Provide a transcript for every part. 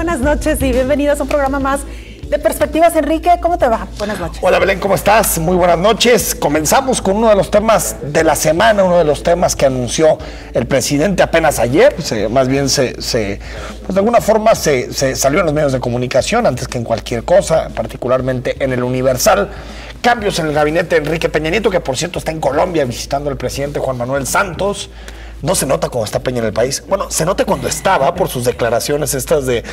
buenas noches y bienvenidos a un programa más de Perspectivas. Enrique, ¿cómo te va? Buenas noches. Hola Belén, ¿cómo estás? Muy buenas noches. Comenzamos con uno de los temas de la semana, uno de los temas que anunció el presidente apenas ayer. Más bien pues de alguna forma se salió en los medios de comunicación antes que en cualquier cosa, particularmente en el Universal. Cambios en el gabinete de Enrique Peña Nieto, que por cierto está en Colombia visitando al presidente Juan Manuel Santos. No se nota cuando está Peña en el país. Bueno, se nota cuando estaba por sus declaraciones estas de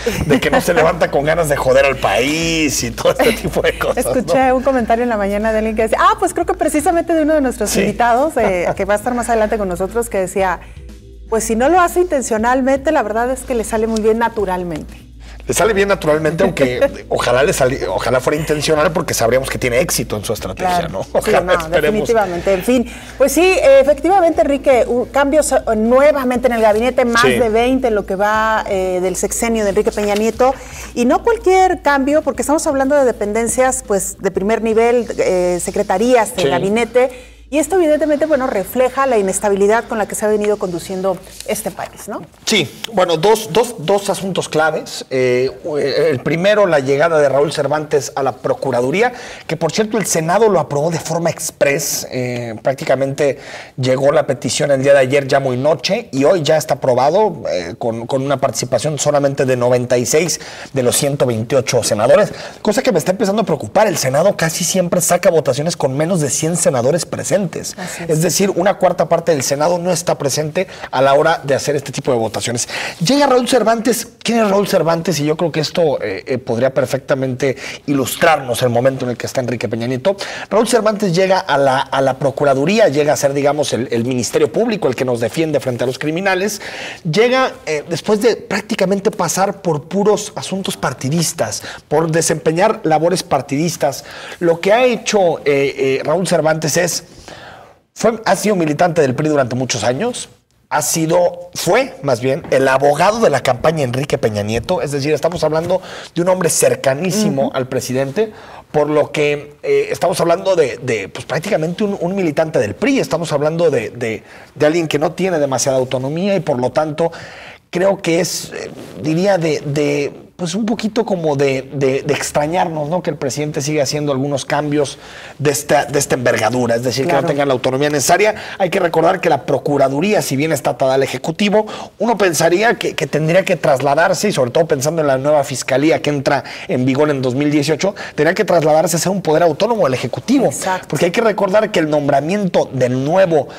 que no se levanta con ganas de joder al país y todo este tipo de cosas. Escuché un comentario en la mañana de alguien que decía, pues creo que precisamente de uno de nuestros invitados, que va a estar más adelante con nosotros, que decía, pues si no lo hace intencionalmente, la verdad es que le sale muy bien naturalmente. Le sale bien naturalmente, aunque ojalá fuera intencional, porque sabríamos que tiene éxito en su estrategia, claro, ¿no? Ojalá, sí, definitivamente. En fin, pues sí, efectivamente, Enrique, cambios nuevamente en el gabinete, más de 20 en lo que va del sexenio de Enrique Peña Nieto, y no cualquier cambio, porque estamos hablando de dependencias pues de primer nivel, secretarías del gabinete. Y esto evidentemente, bueno, refleja la inestabilidad con la que se ha venido conduciendo este país, ¿no? Sí, bueno, dos asuntos claves. El primero, la llegada de Raúl Cervantes a la Procuraduría, que por cierto el Senado lo aprobó de forma express. Prácticamente llegó la petición el día de ayer ya muy noche y hoy ya está aprobado con una participación solamente de 96 de los 128 senadores, cosa que me está empezando a preocupar. El Senado casi siempre saca votaciones con menos de 100 senadores presentes. Es decir, una cuarta parte del Senado no está presente a la hora de hacer este tipo de votaciones. Llega Raúl Cervantes. ¿Quién es Raúl Cervantes? Y yo creo que esto podría perfectamente ilustrarnos el momento en el que está Enrique Peña Nieto. Raúl Cervantes llega a la Procuraduría, llega a ser, digamos, el Ministerio Público, el que nos defiende frente a los criminales. Llega después de prácticamente pasar por puros asuntos partidistas, por desempeñar labores partidistas. Lo que ha hecho Raúl Cervantes ha sido militante del PRI durante muchos años, fue más bien el abogado de la campaña Enrique Peña Nieto, es decir, estamos hablando de un hombre cercanísimo al presidente, por lo que estamos hablando de pues, prácticamente un militante del PRI, estamos hablando de alguien que no tiene demasiada autonomía y por lo tanto creo que es, diría, pues un poquito como de extrañarnos, ¿no? Que el presidente siga haciendo algunos cambios de esta envergadura, es decir, que no tengan la autonomía necesaria. Hay que recordar que la Procuraduría, si bien está atada al Ejecutivo, uno pensaría que tendría que trasladarse, y sobre todo pensando en la nueva Fiscalía que entra en vigor en 2018, tendría que trasladarse a ser un poder autónomo del Ejecutivo. Exacto. Porque hay que recordar que el nombramiento del nuevo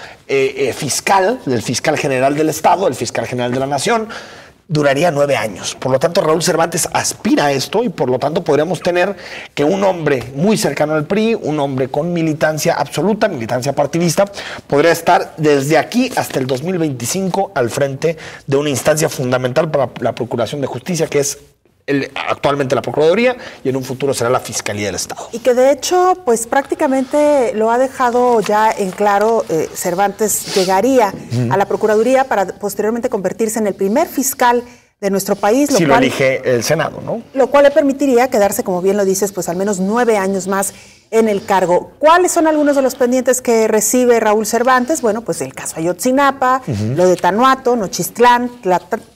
fiscal, del fiscal general del Estado, el fiscal general de la Nación, duraría 9 años. Por lo tanto, Raúl Cervantes aspira a esto y por lo tanto podríamos tener que un hombre muy cercano al PRI, un hombre con militancia absoluta, militancia partidista, podría estar desde aquí hasta el 2025 al frente de una instancia fundamental para la Procuración de Justicia, que es actualmente la Procuraduría y en un futuro será la Fiscalía del Estado. Y que de hecho, pues prácticamente lo ha dejado ya en claro, Cervantes llegaría a la Procuraduría para posteriormente convertirse en el primer fiscal de nuestro país. Si lo elige el Senado, ¿no? Lo cual le permitiría quedarse, como bien lo dices, pues al menos 9 años más en el cargo. ¿Cuáles son algunos de los pendientes que recibe Raúl Cervantes? Bueno, pues el caso Ayotzinapa, lo de Tanuato, Nochistlán,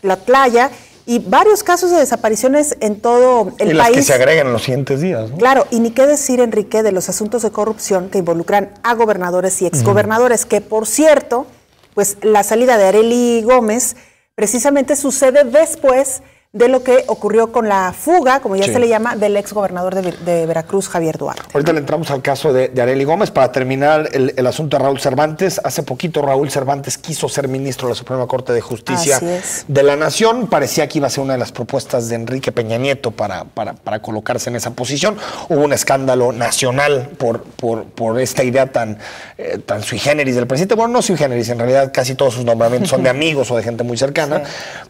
Tlatlaya, y varios casos de desapariciones en todo el país. Y las que se agregan en los siguientes días, ¿no? Claro, y ni qué decir, Enrique, de los asuntos de corrupción que involucran a gobernadores y exgobernadores, que por cierto, pues la salida de Arely Gómez precisamente sucede después de lo que ocurrió con la fuga, como ya se le llama, del exgobernador de Veracruz, Javier Duarte. Ahorita le entramos al caso de Arely Gómez. Para terminar el asunto de Raúl Cervantes, hace poquito Raúl Cervantes quiso ser ministro de la Suprema Corte de Justicia de la Nación. Parecía que iba a ser una de las propuestas de Enrique Peña Nieto para colocarse en esa posición. Hubo un escándalo nacional por esta idea tan sui generis del presidente. Bueno, no sui generis, en realidad casi todos sus nombramientos son de amigos o de gente muy cercana,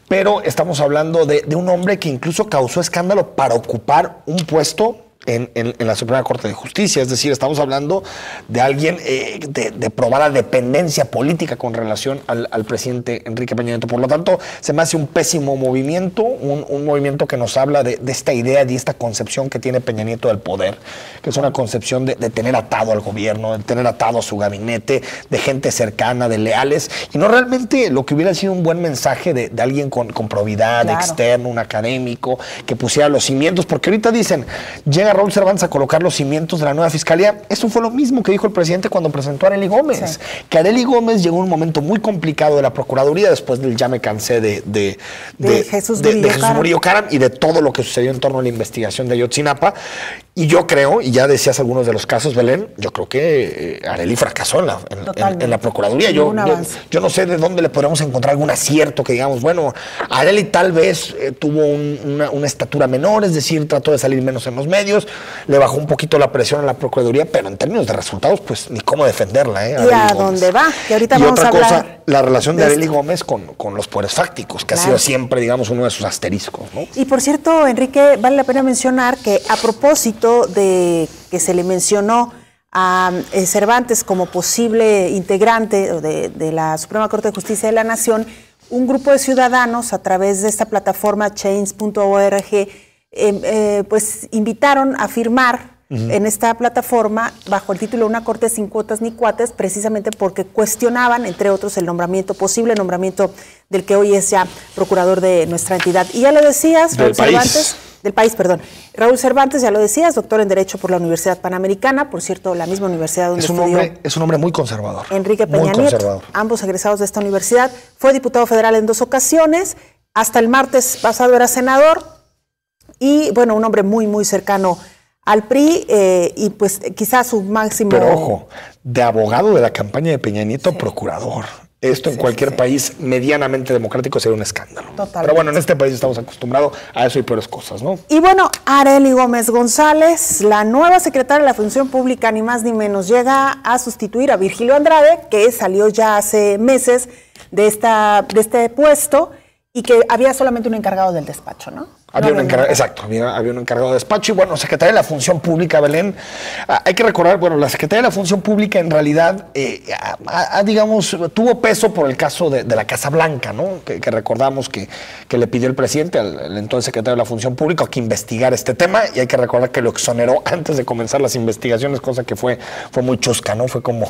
pero estamos hablando de un hombre que incluso causó escándalo para ocupar un puesto en la Suprema Corte de Justicia. Es decir, estamos hablando de alguien de probada dependencia política con relación al presidente Enrique Peña Nieto. Por lo tanto, se me hace un pésimo movimiento, un movimiento que nos habla de esta idea, de esta concepción que tiene Peña Nieto del poder, que es una concepción de tener atado al gobierno, de tener atado a su gabinete, de gente cercana, de leales, y no realmente lo que hubiera sido un buen mensaje de alguien con probidad, claro, externo, un académico, que pusiera los cimientos, porque ahorita dicen, llega Raúl Cervantes a colocar los cimientos de la nueva fiscalía. Eso fue lo mismo que dijo el presidente cuando presentó a Arely Gómez. Sí. Que Arely Gómez llegó en un momento muy complicado de la Procuraduría después del ya me cansé de Jesús Murillo Caram y de todo lo que sucedió en torno a la investigación de Ayotzinapa. Y yo creo, y ya decías algunos de los casos, Belén, yo creo que Arely fracasó en la Procuraduría. Yo no sé de dónde le podríamos encontrar algún acierto que digamos, bueno, Arely tal vez tuvo una estatura menor, es decir, trató de salir menos en los medios, le bajó un poquito la presión a la Procuraduría, pero en términos de resultados, pues ni cómo defenderla. ¿Y a dónde va? Que ahorita vamos a hablar. Y otra cosa, la relación de Arely Gómez con los poderes fácticos, que ha sido siempre, digamos, uno de sus asteriscos, ¿no? Y por cierto, Enrique, vale la pena mencionar que a propósito de que se le mencionó a Cervantes como posible integrante de la Suprema Corte de Justicia de la Nación, un grupo de ciudadanos a través de esta plataforma change.org pues invitaron a firmar en esta plataforma bajo el título Una Corte sin cuotas ni cuates, precisamente porque cuestionaban, entre otros, el posible nombramiento del que hoy es ya procurador de nuestra entidad. Y ya lo decías, Raúl Cervantes. Del país, perdón. Raúl Cervantes, ya lo decías, doctor en Derecho por la Universidad Panamericana, por cierto, la misma universidad donde estudió. Es un hombre muy conservador. Enrique Peña Nieto, ambos egresados de esta universidad. Fue diputado federal en 2 ocasiones, hasta el martes pasado era senador, y bueno, un hombre muy, muy cercano al PRI, y pues quizás su máximo... Pero ojo, de abogado de la campaña de Peña Nieto, procurador. Esto en cualquier país medianamente democrático sería un escándalo. Totalmente. Pero bueno, en este país estamos acostumbrados a eso y peores cosas, ¿no? Y bueno, Arely Gómez González, la nueva secretaria de la Función Pública, ni más ni menos, llega a sustituir a Virgilio Andrade, que salió ya hace meses de este puesto y que había solamente un encargado del despacho, ¿no? Había un encargado de despacho. Y bueno, Secretaría de la Función Pública, Belén, hay que recordar, bueno, la Secretaría de la Función Pública en realidad, digamos, tuvo peso por el caso de la Casa Blanca, ¿no? Que recordamos que le pidió el presidente al entonces secretario de la Función Pública que investigara este tema, y hay que recordar que lo exoneró antes de comenzar las investigaciones, cosa que fue muy chusca, ¿no? Fue como,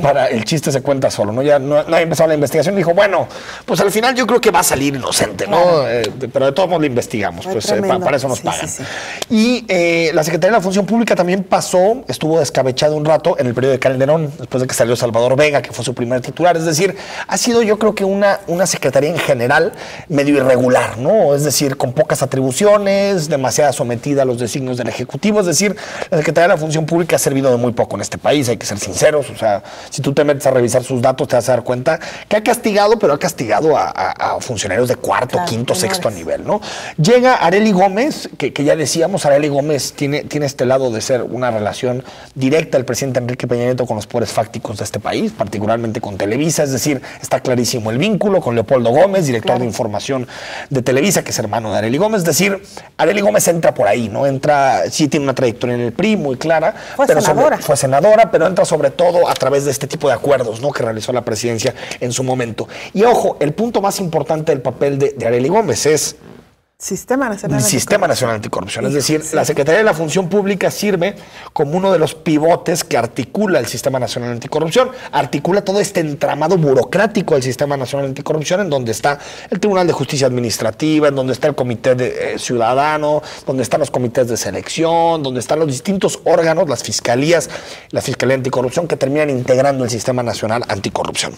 para el chiste se cuenta solo, ¿no? Ya nadie empezó la investigación y dijo, bueno, pues al final yo creo que va a salir inocente, ¿no? Claro. Pero de todos modos le investigamos. Pues para eso nos pagan. Y la Secretaría de la Función Pública también estuvo descabechada un rato en el periodo de Calderón, después de que salió Salvador Vega, que fue su primer titular. Es decir, ha sido yo creo que una secretaría en general medio irregular, ¿no? Es decir, con pocas atribuciones, demasiada sometida a los designios del Ejecutivo. Es decir, la Secretaría de la Función Pública ha servido de muy poco en este país, hay que ser sinceros. O sea, si tú te metes a revisar sus datos, te vas a dar cuenta que ha castigado, pero ha castigado a funcionarios de cuarto, quinto, sexto nivel, ¿no? Llega Arely Gómez, que ya decíamos, Arely Gómez tiene este lado de ser una relación directa del presidente Enrique Peña Nieto con los poderes fácticos de este país, particularmente con Televisa. Es decir, está clarísimo el vínculo con Leopoldo Gómez, director de información de Televisa, que es hermano de Arely Gómez. Es decir, Arely Gómez entra por ahí, ¿no? Sí tiene una trayectoria en el PRI muy clara. Fue senadora, pero entra sobre todo a través de este tipo de acuerdos, ¿no? Que realizó la presidencia en su momento. Y ojo, el punto más importante del papel de Arely Gómez es Sistema Nacional Anticorrupción. Es decir, la Secretaría de la Función Pública sirve como uno de los pivotes que articula el Sistema Nacional Anticorrupción, articula todo este entramado burocrático del Sistema Nacional Anticorrupción, en donde está el Tribunal de Justicia Administrativa, en donde está el Comité Ciudadano, donde están los comités de selección, donde están los distintos órganos, las fiscalías, la Fiscalía Anticorrupción, que terminan integrando el Sistema Nacional Anticorrupción.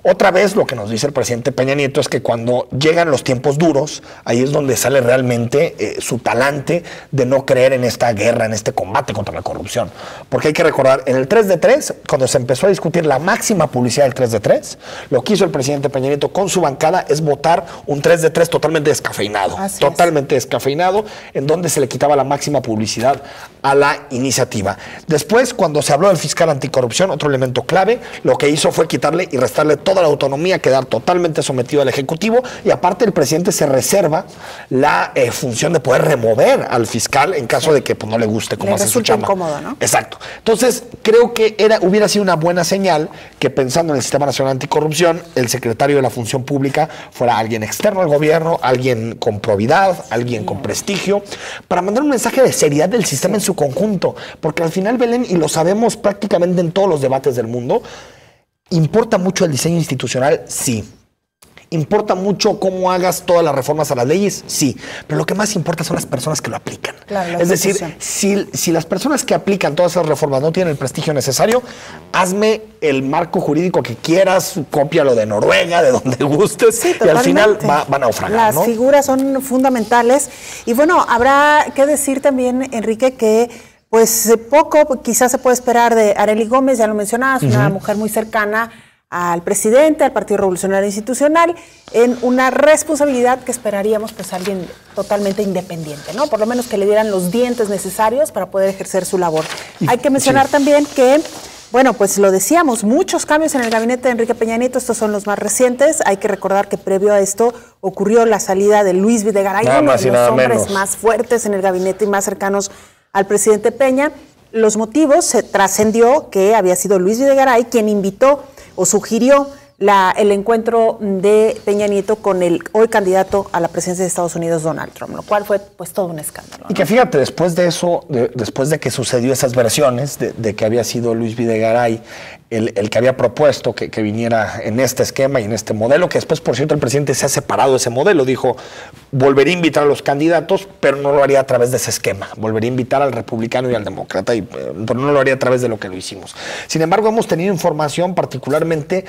Otra vez, lo que nos dice el presidente Peña Nieto es que cuando llegan los tiempos duros, ahí es donde sale realmente su talante de no creer en esta guerra, en este combate contra la corrupción. Porque hay que recordar, en el 3 de 3, cuando se empezó a discutir la máxima publicidad del 3 de 3, lo que hizo el presidente Peña Nieto con su bancada es votar un 3 de 3 totalmente descafeinado. Descafeinado, en donde se le quitaba la máxima publicidad a la iniciativa. Después, cuando se habló del fiscal anticorrupción, otro elemento clave, lo que hizo fue quitarle y restarle toda la autonomía, quedar totalmente sometido al Ejecutivo, y aparte el presidente se reserva la función de poder remover al fiscal en caso de que pues, no le guste cómo hace su chamba. Incómodo, ¿no? Exacto. Entonces, creo que hubiera sido una buena señal que, pensando en el Sistema Nacional Anticorrupción, el secretario de la Función Pública fuera alguien externo al gobierno, alguien con probidad, alguien con prestigio, para mandar un mensaje de seriedad del sistema en su conjunto. Porque al final, Belén, y lo sabemos prácticamente en todos los debates del mundo, ¿importa mucho el diseño institucional? Sí. ¿Importa mucho cómo hagas todas las reformas a las leyes? Sí. Pero lo que más importa son las personas que lo aplican. Claro, es decir, si las personas que aplican todas esas reformas no tienen el prestigio necesario, hazme el marco jurídico que quieras, cópialo de Noruega, de donde gustes, sí, y al final va a naufragar. Las figuras son fundamentales. Y bueno, habrá que decir también, Enrique, que pues poco quizás se puede esperar de Arely Gómez, ya lo mencionabas, una mujer muy cercana al presidente, al Partido Revolucionario Institucional, en una responsabilidad que esperaríamos pues alguien totalmente independiente, ¿no? Por lo menos que le dieran los dientes necesarios para poder ejercer su labor. Hay que mencionar también que, bueno, pues lo decíamos, muchos cambios en el gabinete de Enrique Peña Nieto, estos son los más recientes. Hay que recordar que previo a esto ocurrió la salida de Luis Videgaray, uno de los hombres más fuertes en el gabinete y más cercanos al presidente Peña. Los motivos, se trascendió que había sido Luis Videgaray quien invitó o sugirió el encuentro de Peña Nieto con el hoy candidato a la presidencia de Estados Unidos, Donald Trump, lo cual fue pues todo un escándalo, ¿no? Y que fíjate, después de eso, después de que sucedió esas versiones de que había sido Luis Videgaray el que había propuesto que viniera en este esquema y en este modelo, que después, por cierto, el presidente se ha separado de ese modelo, dijo, volvería a invitar a los candidatos, pero no lo haría a través de ese esquema, volvería a invitar al republicano y al demócrata, pero no lo haría a través de lo que lo hicimos. Sin embargo, hemos tenido información particularmente,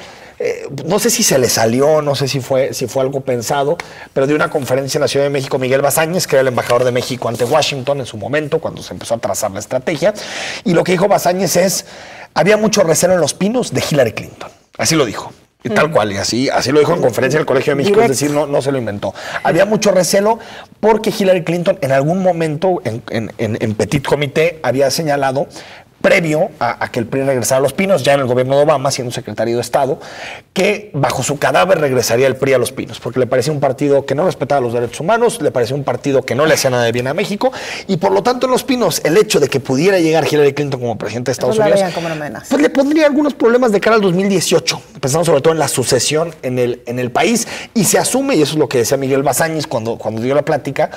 no sé si se le salió, no sé si fue algo pensado, pero de una conferencia en la Ciudad de México, Miguel Bazáñez, que era el embajador de México ante Washington en su momento, cuando se empezó a trazar la estrategia, y lo que dijo Bazáñez es, había mucho recelo en Los Pinos de Hillary Clinton. Así lo dijo. Y tal cual, y así lo dijo en conferencia del Colegio de México, es decir, no se lo inventó. Había mucho recelo porque Hillary Clinton en algún momento en Petit Comité había señalado, previo a que el PRI regresara a Los Pinos, ya en el gobierno de Obama, siendo secretario de Estado, que bajo su cadáver regresaría el PRI a Los Pinos, porque le parecía un partido que no respetaba los derechos humanos, le parecía un partido que no le hacía nada de bien a México, y por lo tanto en Los Pinos, el hecho de que pudiera llegar Hillary Clinton como presidente de Estados Unidos, pues le pondría algunos problemas de cara al 2018, pensando sobre todo en la sucesión en el país, y se asume, y eso es lo que decía Miguel Bazáñez cuando dio la plática,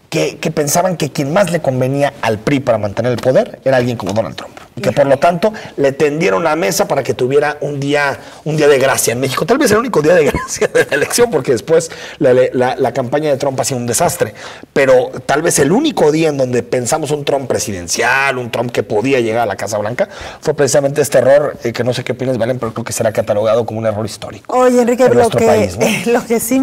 que pensaban que quien más le convenía al PRI para mantener el poder era alguien como Donald Trump. Y que por lo tanto le tendieron la mesa para que tuviera un día de gracia en México. Tal vez el único día de gracia de la elección, porque después la campaña de Trump ha sido un desastre. Pero tal vez el único día en donde pensamos un Trump presidencial, un Trump que podía llegar a la Casa Blanca, fue precisamente este error, que no sé qué opinas, Belén, pero creo que será catalogado como un error histórico. Oye, Enrique, lo que sí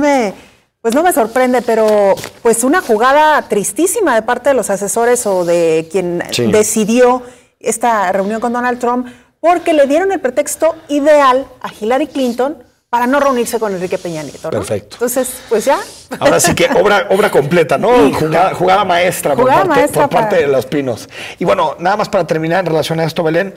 pues no me sorprende, pero pues una jugada tristísima de parte de los asesores o de quien decidió esta reunión con Donald Trump, porque le dieron el pretexto ideal a Hillary Clinton para no reunirse con Enrique Peña Nieto, ¿no? Perfecto. Entonces, pues ya. Ahora sí que obra completa, ¿no? Jugada maestra por parte de Los Pinos. Y bueno, nada más para terminar en relación a esto, Belén.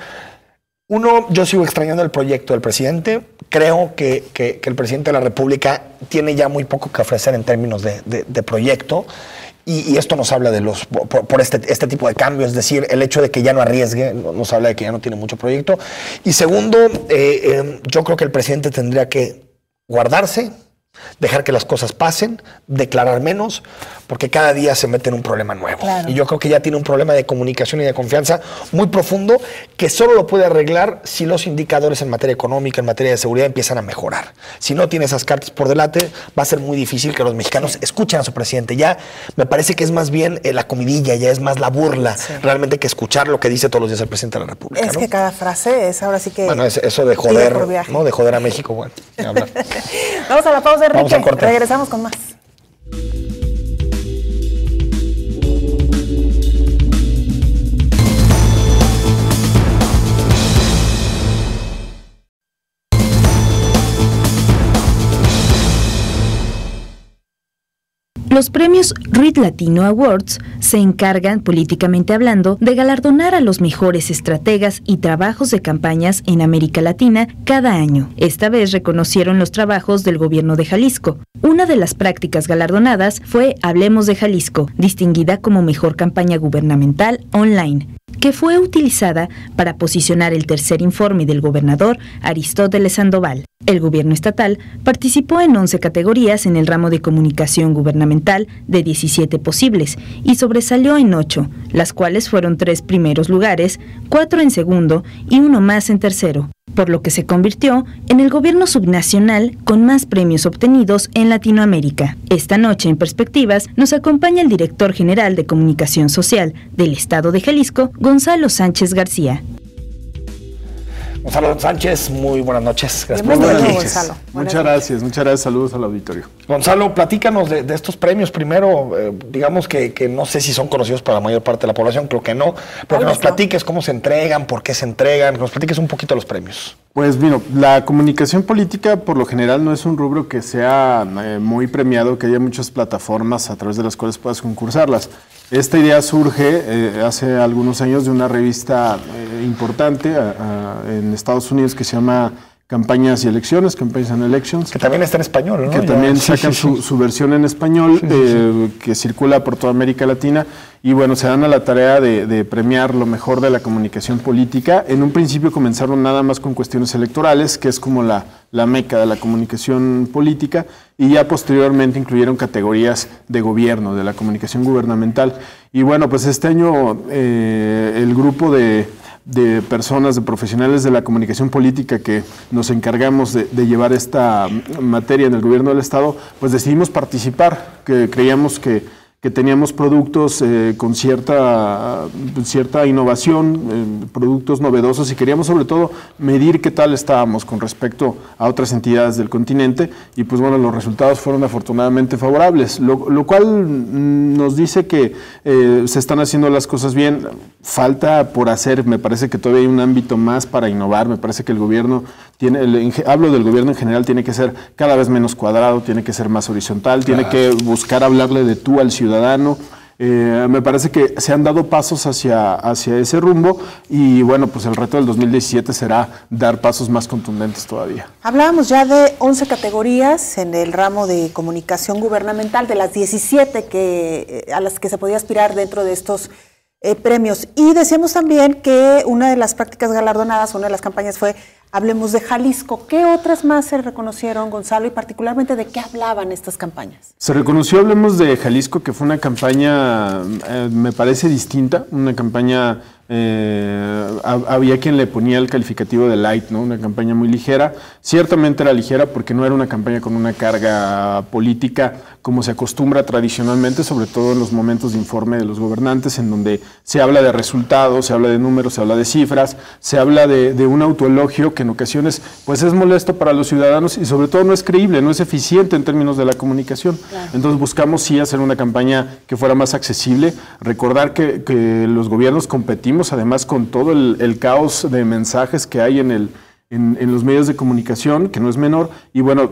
Uno, yo sigo extrañando el proyecto del presidente. Creo que el presidente de la República tiene ya muy poco que ofrecer en términos de proyecto. Y esto nos habla de por este tipo de cambios, es decir, el hecho de que ya no arriesgue, nos habla de que ya no tiene mucho proyecto. Y segundo, yo creo que el presidente tendría que guardarse, dejar que las cosas pasen, declarar menos, porque cada día se mete en un problema nuevo. Claro. Y yo creo que ya tiene un problema de comunicación y de confianza muy profundo que solo lo puede arreglar si los indicadores en materia económica, en materia de seguridad empiezan a mejorar. Si no tiene esas cartas por delante, va a ser muy difícil que los mexicanos escuchen a su presidente. Ya me parece que es más bien la comidilla, ya es más la burla, realmente, que escuchar lo que dice todos los días el presidente de la República. Es que cada frase es ahora sí que... Bueno, eso de joder, ¿no? De joder a México, bueno, ni hablar. Vamos a la pausa, Enrique. Regresamos con más. Los premios Read Latino Awards se encargan, políticamente hablando, de galardonar a los mejores estrategas y trabajos de campañas en América Latina cada año. Esta vez reconocieron los trabajos del gobierno de Jalisco. Una de las prácticas galardonadas fue Hablemos de Jalisco, distinguida como mejor campaña gubernamental online, que fue utilizada para posicionar el tercer informe del gobernador Aristóteles Sandoval. El gobierno estatal participó en 11 categorías en el ramo de comunicación gubernamental de 17 posibles y sobresalió en 8, las cuales fueron 3 primeros lugares, 4 en segundo y 1 más en tercero, por lo que se convirtió en el gobierno subnacional con más premios obtenidos en Latinoamérica. Esta noche en Perspectivas nos acompaña el director general de Comunicación Social del Estado de Jalisco, Gonzalo Sánchez García. Gonzalo Sánchez, muy buenas noches. Gracias por estar aquí, Gonzalo. Muchas gracias, saludos al auditorio. Gonzalo, platícanos de estos premios. Primero, digamos que no sé si son conocidos para la mayor parte de la población, creo que no, pero que nos platiques cómo se entregan, por qué se entregan, que nos platiques un poquito los premios. Pues mira, la comunicación política por lo general no es un rubro que sea muy premiado, que haya muchas plataformas a través de las cuales puedas concursarlas. Esta idea surge hace algunos años de una revista importante en Estados Unidos que se llama Campañas y Elecciones, Campaigns and Elections. Que también está en español, ¿no? Que también sacan su versión en español, que circula por toda América Latina. Y bueno, se dan a la tarea de premiar lo mejor de la comunicación política. En un principio comenzaron nada más con cuestiones electorales, que es como la meca de la comunicación política, y ya posteriormente incluyeron categorías de gobierno, de la comunicación gubernamental. Y bueno, pues este año el grupo de personas, de profesionales de la comunicación política que nos encargamos de llevar esta materia en el gobierno del Estado, pues decidimos participar, que creíamos que teníamos productos con cierta innovación, productos novedosos, y queríamos sobre todo medir qué tal estábamos con respecto a otras entidades del continente, y pues bueno, los resultados fueron afortunadamente favorables, lo cual nos dice que se están haciendo las cosas bien. Falta por hacer, me parece que todavía hay un ámbito más para innovar, me parece que el gobierno hablo del gobierno en general, tiene que ser cada vez menos cuadrado, tiene que ser más horizontal, tiene que buscar hablarle de tú al ciudadano. Me parece que se han dado pasos hacia ese rumbo, y bueno, pues el reto del 2017 será dar pasos más contundentes todavía. Hablábamos ya de 11 categorías en el ramo de comunicación gubernamental, de las 17 a las que se podía aspirar dentro de estos premios. Y decíamos también que una de las prácticas galardonadas, una de las campañas fue Hablemos de Jalisco. ¿Qué otras más se reconocieron, Gonzalo, y particularmente de qué hablaban estas campañas? Se reconoció Hablemos de Jalisco, que fue una campaña, me parece distinta, una campaña, había quien le ponía el calificativo de light, ¿no? Una campaña muy ligera. Ciertamente era ligera porque no era una campaña con una carga política como se acostumbra tradicionalmente, sobre todo en los momentos de informe de los gobernantes, en donde se habla de resultados, se habla de números, se habla de cifras, se habla de un autoelogio que en ocasiones pues es molesto para los ciudadanos y sobre todo no es creíble, no es eficiente en términos de la comunicación. Claro. Entonces buscamos sí hacer una campaña que fuera más accesible, recordar que los gobiernos competimos además con todo el caos de mensajes que hay en los medios de comunicación, que no es menor, y bueno,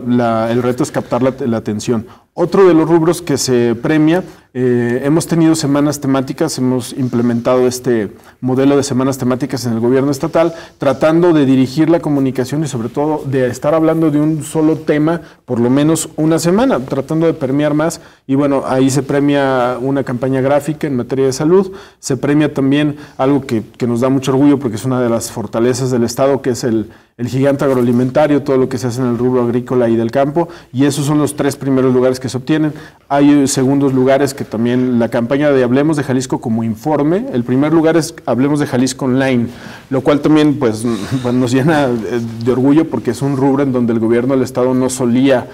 el reto es captar la atención. Otro de los rubros que se premia, hemos tenido semanas temáticas, hemos implementado este modelo de semanas temáticas en el gobierno estatal, tratando de dirigir la comunicación y sobre todo de estar hablando de un solo tema por lo menos una semana, tratando de permear más. Y bueno, ahí se premia una campaña gráfica en materia de salud, se premia también algo que nos da mucho orgullo porque es una de las fortalezas del Estado, que es el gigante agroalimentario, todo lo que se hace en el rubro agrícola y del campo, y esos son los 3 primeros lugares que se obtienen. Hay segundos lugares que también la campaña de Hablemos de Jalisco como informe, el primer lugar es Hablemos de Jalisco Online, lo cual también pues nos llena de orgullo porque es un rubro en donde el gobierno del Estado no solía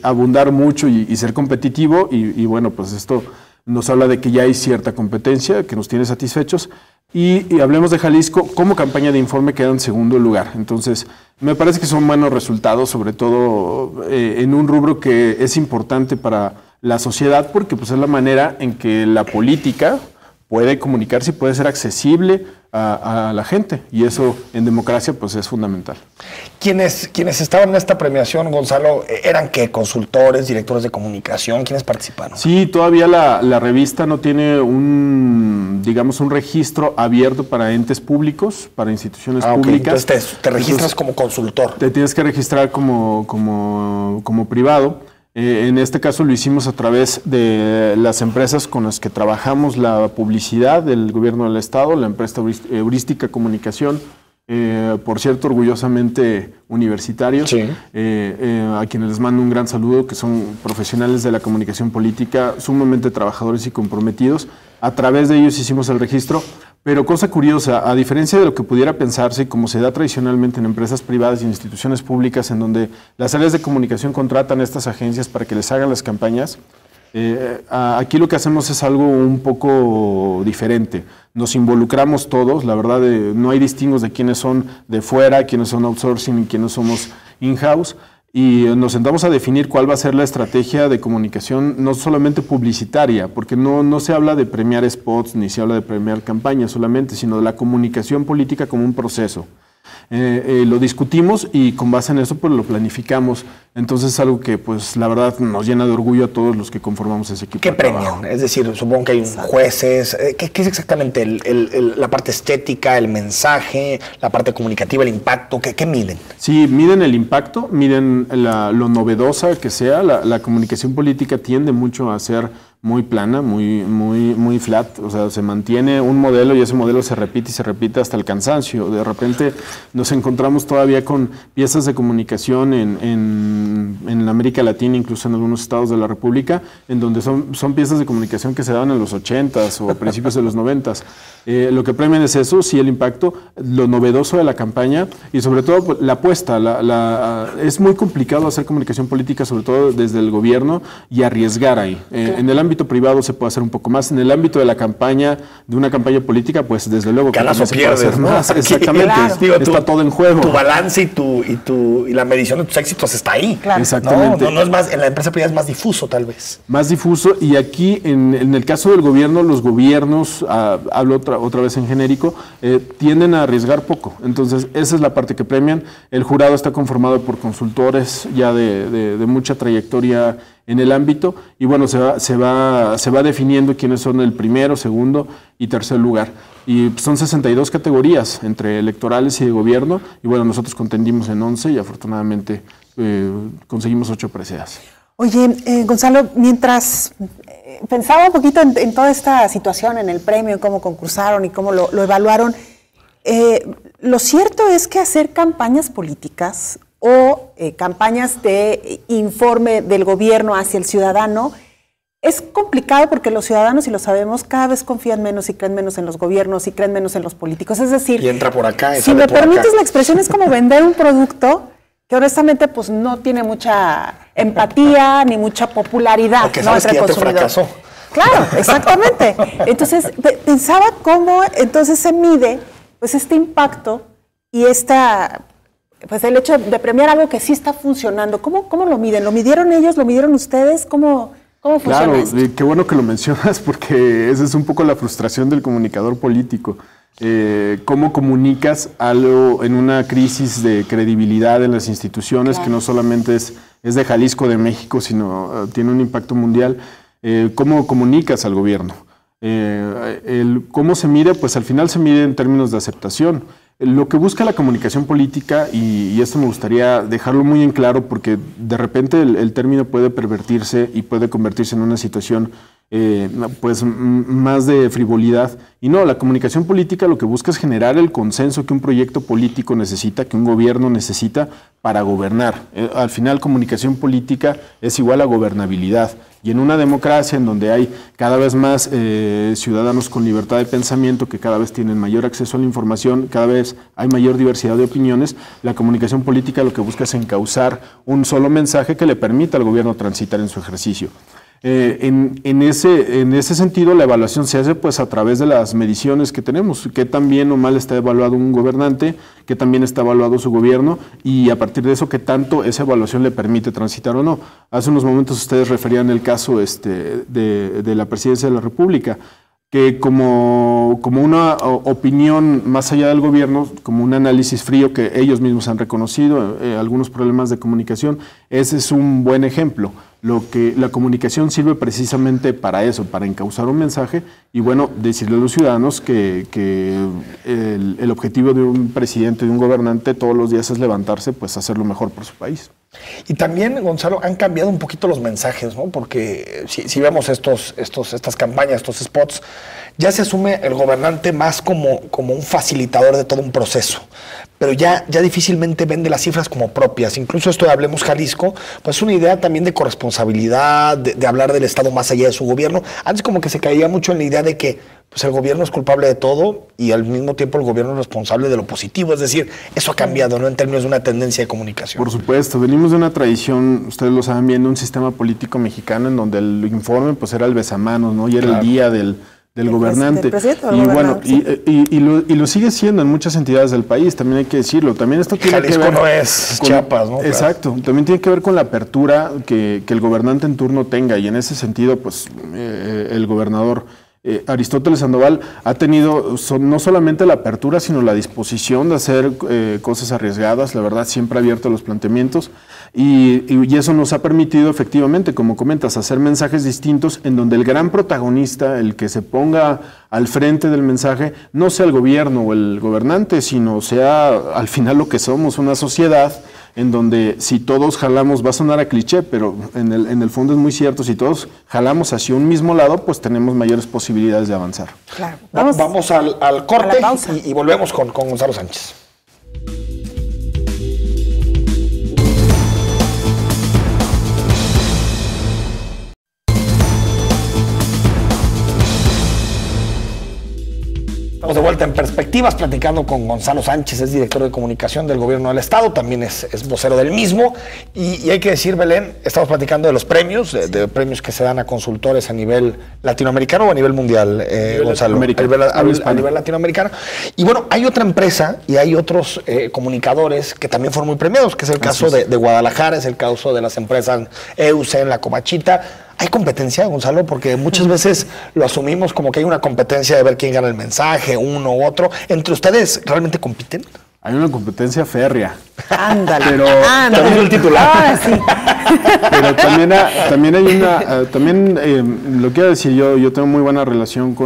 abundar mucho y ser competitivo, y bueno, pues esto nos habla de que ya hay cierta competencia que nos tiene satisfechos. Y Hablemos de Jalisco como campaña de informe queda en segundo lugar. Entonces, me parece que son buenos resultados, sobre todo en un rubro que es importante para la sociedad, porque pues es la manera en que la política puede comunicarse y puede ser accesible a la gente, y eso en democracia pues es fundamental. Quienes estaban en esta premiación, Gonzalo, ¿eran qué? ¿Consultores, directores de comunicación? ¿Quiénes participaron? Sí, todavía la revista no tiene un registro abierto para entes públicos, para instituciones públicas. Entonces te registras como consultor. Te tienes que registrar como privado. En este caso lo hicimos a través de las empresas con las que trabajamos la publicidad del gobierno del estado, la empresa Heurística Comunicación, por cierto, orgullosamente universitarios, sí. A quienes les mando un gran saludo, que son profesionales de la comunicación política, sumamente trabajadores y comprometidos. A través de ellos hicimos el registro, pero cosa curiosa, a diferencia de lo que pudiera pensarse, como se da tradicionalmente en empresas privadas y en instituciones públicas, en donde las áreas de comunicación contratan a estas agencias para que les hagan las campañas, aquí lo que hacemos es algo un poco diferente. Nos involucramos todos, la verdad, no hay distingos de quiénes son de fuera, quiénes son outsourcing y quiénes somos in-house, y nos sentamos a definir cuál va a ser la estrategia de comunicación, no solamente publicitaria, porque no se habla de premiar spots ni se habla de premiar campañas solamente, sino de la comunicación política como un proceso. Lo discutimos y con base en eso pues lo planificamos. Entonces es algo que pues la verdad nos llena de orgullo a todos los que conformamos ese equipo. ¿Qué premian? Es decir, supongo que hay jueces. ¿Qué es exactamente la parte estética, el mensaje, la parte comunicativa, el impacto? ¿Qué miden? Sí, miden el impacto, miden lo novedosa que sea. La comunicación política tiende mucho a ser muy plana, muy flat, o sea, se mantiene un modelo y ese modelo se repite y se repite hasta el cansancio. De repente nos encontramos todavía con piezas de comunicación en América Latina, incluso en algunos estados de la República, en donde son piezas de comunicación que se daban en los 80s o a principios de los 90s. Lo que premian es eso, sí, el impacto, lo novedoso de la campaña y sobre todo la apuesta. Es muy complicado hacer comunicación política, sobre todo desde el gobierno, y arriesgar ahí. En el ámbito privado se puede hacer un poco más. En el ámbito de la campaña, de una campaña política, pues desde luego que se puede hacer más. Exactamente, claro. Está todo en juego. Tu balance y la medición de tus éxitos está ahí. Claro. Exactamente. No es más, en la empresa privada es más difuso tal vez. Más difuso, y aquí en el caso del gobierno, los gobiernos, hablo otra vez en genérico, tienden a arriesgar poco. Entonces esa es la parte que premian. El jurado está conformado por consultores ya de mucha trayectoria en el ámbito, y bueno, se va definiendo quiénes son el primero, segundo y tercer lugar. Y son 62 categorías entre electorales y de gobierno, y bueno, nosotros contendimos en 11 y afortunadamente conseguimos 8 preseas. Oye, Gonzalo, mientras pensaba un poquito en toda esta situación, en el premio, en cómo concursaron y cómo lo evaluaron, lo cierto es que hacer campañas políticas o campañas de informe del gobierno hacia el ciudadano es complicado, porque los ciudadanos, y lo sabemos, cada vez confían menos y creen menos en los gobiernos y creen menos en los políticos. Es decir, y entra por acá, si me permites la expresión, es como vender un producto que honestamente pues no tiene mucha empatía ni mucha popularidad, porque sabes que ya te fracasó. Claro, exactamente. Entonces pensaba cómo entonces se mide pues este impacto y pues el hecho de premiar algo que sí está funcionando. ¿Cómo lo miden? ¿Lo midieron ellos? ¿Lo midieron ustedes? ¿Cómo funciona claro, esto? Qué bueno que lo mencionas, porque esa es un poco la frustración del comunicador político. ¿Cómo comunicas algo en una crisis de credibilidad en las instituciones, claro, que no solamente es de Jalisco, de México, sino tiene un impacto mundial? ¿Cómo comunicas al gobierno? ¿Cómo se mide? Pues al final se mide en términos de aceptación. Lo que busca la comunicación política, y esto me gustaría dejarlo muy en claro, porque de repente el término puede pervertirse y puede convertirse en una situación pues más de frivolidad. Y no, la comunicación política lo que busca es generar el consenso que un proyecto político necesita, que un gobierno necesita para gobernar. Al final, comunicación política es igual a gobernabilidad. Y en una democracia en donde hay cada vez más ciudadanos con libertad de pensamiento, que cada vez tienen mayor acceso a la información, cada vez hay mayor diversidad de opiniones, la comunicación política lo que busca es encauzar un solo mensaje que le permita al gobierno transitar en su ejercicio. En ese sentido, la evaluación se hace pues a través de las mediciones que tenemos, qué tan bien o mal está evaluado un gobernante, qué tan bien está evaluado su gobierno, y a partir de eso, qué tanto esa evaluación le permite transitar o no. Hace unos momentos ustedes referían el caso de la Presidencia de la República. que como una opinión más allá del gobierno, como un análisis frío que ellos mismos han reconocido, algunos problemas de comunicación, ese es un buen ejemplo. La comunicación sirve precisamente para eso, para encauzar un mensaje y bueno, decirle a los ciudadanos que el objetivo de un presidente, de un gobernante todos los días es levantarse, pues hacer lo mejor por su país. Y también, Gonzalo, han cambiado un poquito los mensajes, ¿no? Porque si vemos estas campañas, estos spots, ya se asume el gobernante más como un facilitador de todo un proceso. Pero ya difícilmente vende las cifras como propias. Incluso esto de Hablemos Jalisco, pues es una idea también de corresponsabilidad, de hablar del Estado más allá de su gobierno. Antes como que se caía mucho en la idea de que pues el gobierno es culpable de todo y al mismo tiempo el gobierno es responsable de lo positivo. Es decir, eso ha cambiado, ¿no? En términos de una tendencia de comunicación. Por supuesto, venimos de una tradición, ustedes lo saben bien, de un sistema político mexicano en donde el informe pues era el besamanos, ¿no? Y era el día del gobernante. Y bueno, sí. y lo sigue siendo en muchas entidades del país, también hay que decirlo. También esto tiene Jalisco que ver no es Chiapas, ¿no? Exacto, también tiene que ver con la apertura que el gobernante en turno tenga, y en ese sentido, pues el gobernador Aristóteles Sandoval ha tenido no solamente la apertura, sino la disposición de hacer cosas arriesgadas. La verdad, siempre ha abierto los planteamientos y eso nos ha permitido efectivamente, como comentas, hacer mensajes distintos en donde el gran protagonista, el que se ponga al frente del mensaje, no sea el gobierno o el gobernante, sino sea al final lo que somos, una sociedad en donde si todos jalamos, va a sonar a cliché, pero en el fondo es muy cierto, si todos jalamos hacia un mismo lado, pues tenemos mayores posibilidades de avanzar. Claro. Vamos al corte y volvemos con Gonzalo Sánchez. Estamos de vuelta en Perspectivas, platicando con Gonzalo Sánchez, es director de comunicación del gobierno del estado, también es vocero del mismo. Y hay que decir, Belén, estamos platicando de los premios, de premios que se dan a consultores a nivel latinoamericano o a nivel mundial, Gonzalo. A nivel latinoamericano. Y bueno, hay otra empresa y hay otros comunicadores que también fueron muy premiados, que es el caso de Guadalajara, es el caso de las empresas EUCEN, La Comachita. ¿Hay competencia, Gonzalo? Porque muchas veces lo asumimos como que hay una competencia de ver quién gana el mensaje, uno u otro. ¿Entre ustedes realmente compiten? Hay una competencia férrea. Ándale. Pero también el titular. Ahora sí. Pero también hay una, lo quiero decir, yo tengo muy buena relación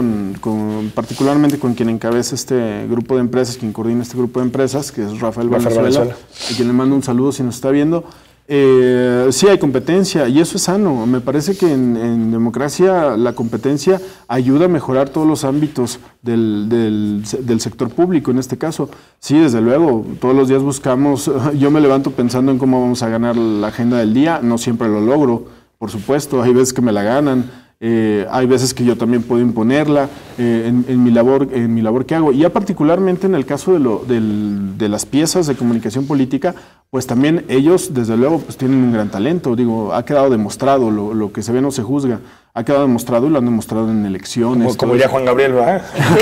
particularmente con quien encabeza este grupo de empresas, quien coordina este grupo de empresas, que es Rafael Valenzuela, a quien le mando un saludo si nos está viendo. Sí hay competencia y eso es sano. Me parece que en democracia la competencia ayuda a mejorar todos los ámbitos del sector público en este caso. Sí, desde luego, todos los días buscamos, yo me levanto pensando en cómo vamos a ganar la agenda del día, no siempre lo logro, por supuesto, hay veces que me la ganan. Hay veces que yo también puedo imponerla en mi labor que hago. Y ya particularmente en el caso de las piezas de comunicación política, pues también ellos, desde luego, pues tienen un gran talento. Digo, ha quedado demostrado, lo que se ve no se juzga. Ha quedado demostrado y lo han demostrado en elecciones. Como diría Juan Gabriel, ¿verdad? Lo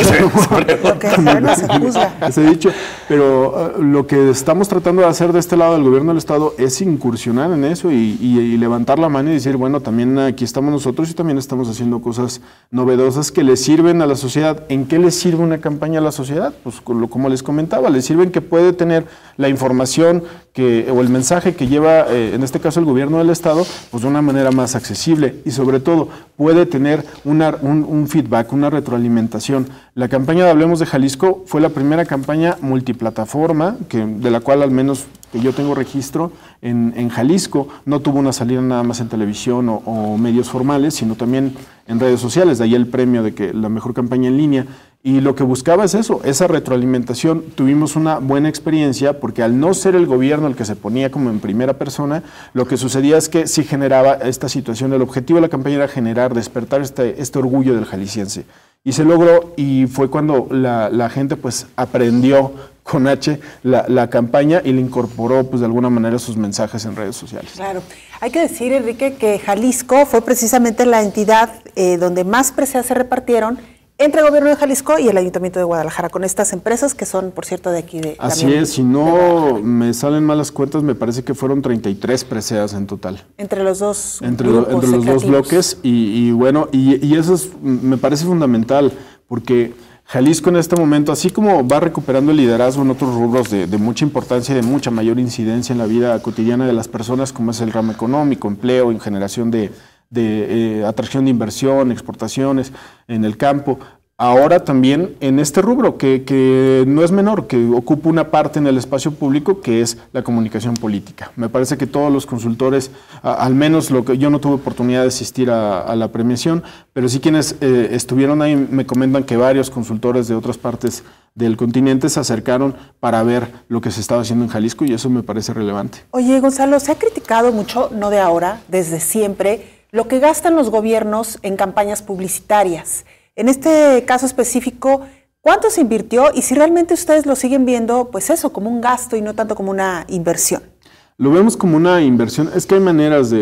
que se ve no se juzga. Ese dicho. Pero lo que estamos tratando de hacer de este lado del gobierno del Estado es incursionar en eso y levantar la mano y decir, bueno, también aquí estamos nosotros y también estamos haciendo cosas novedosas que le sirven a la sociedad. ¿En qué le sirve una campaña a la sociedad? Pues como les comentaba, le sirven que puede tener la información o el mensaje que lleva, en este caso el gobierno del Estado, pues de una manera más accesible y sobre todo puede tener un feedback, una retroalimentación. La campaña de Hablemos de Jalisco fue la primera campaña multiplataforma, de la cual al menos que yo tengo registro en Jalisco. No tuvo una salida nada más en televisión o medios formales, sino también en redes sociales, de ahí el premio de que la mejor campaña en línea. Y lo que buscaba es eso, esa retroalimentación. Tuvimos una buena experiencia porque al no ser el gobierno el que se ponía como en primera persona, lo que sucedía es que sí generaba esta situación. El objetivo de la campaña era despertar este orgullo del jalisciense. Y se logró y fue cuando la gente pues aprendió con H la campaña y le incorporó pues de alguna manera sus mensajes en redes sociales. Claro. Hay que decir, Enrique, que Jalisco fue precisamente la entidad donde más preseas se repartieron entre el gobierno de Jalisco y el Ayuntamiento de Guadalajara, con estas empresas que son, por cierto, de aquí de... Así es, si no me salen malas cuentas, me parece que fueron 33 preseas en total. Entre los dos entre los dos bloques, y bueno, y eso me parece fundamental, porque Jalisco en este momento, así como va recuperando el liderazgo en otros rubros de mucha importancia y de mucha mayor incidencia en la vida cotidiana de las personas, como es el ramo económico, empleo, en generación de atracción de inversión, exportaciones en el campo. Ahora también en este rubro, que no es menor, que ocupa una parte en el espacio público, que es la comunicación política. Me parece que todos los consultores, al menos yo no tuve oportunidad de asistir a la premiación, pero sí quienes estuvieron ahí me comentan que varios consultores de otras partes del continente se acercaron para ver lo que se estaba haciendo en Jalisco, y eso me parece relevante. Oye, Gonzalo, se ha criticado mucho, no de ahora, desde siempre, lo que gastan los gobiernos en campañas publicitarias. En este caso específico, ¿cuánto se invirtió y si realmente ustedes lo siguen viendo, pues eso, como un gasto y no tanto como una inversión? Lo vemos como una inversión. Es que hay maneras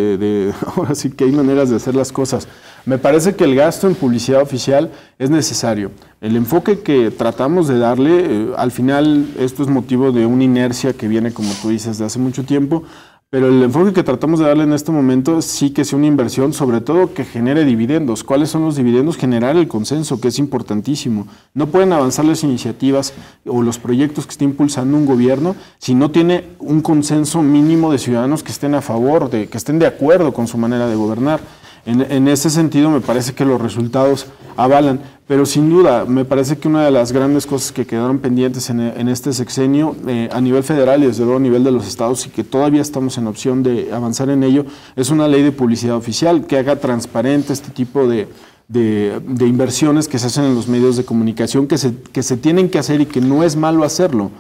ahora sí que hay maneras de hacer las cosas. Me parece que el gasto en publicidad oficial es necesario. El enfoque que tratamos de darle, al final esto es motivo de una inercia que viene, como tú dices, de hace mucho tiempo, pero el enfoque que tratamos de darle en este momento sí que sea una inversión, sobre todo que genere dividendos. ¿Cuáles son los dividendos? Generar el consenso, que es importantísimo. No pueden avanzar las iniciativas o los proyectos que esté impulsando un gobierno si no tiene un consenso mínimo de ciudadanos que estén a favor, que estén de acuerdo con su manera de gobernar. En ese sentido me parece que los resultados avalan, pero sin duda me parece que una de las grandes cosas que quedaron pendientes en este sexenio a nivel federal y desde luego a nivel de los estados, y que todavía estamos en opción de avanzar en ello, es una ley de publicidad oficial que haga transparente este tipo de inversiones que se hacen en los medios de comunicación, que se tienen que hacer y que no es malo hacerlo.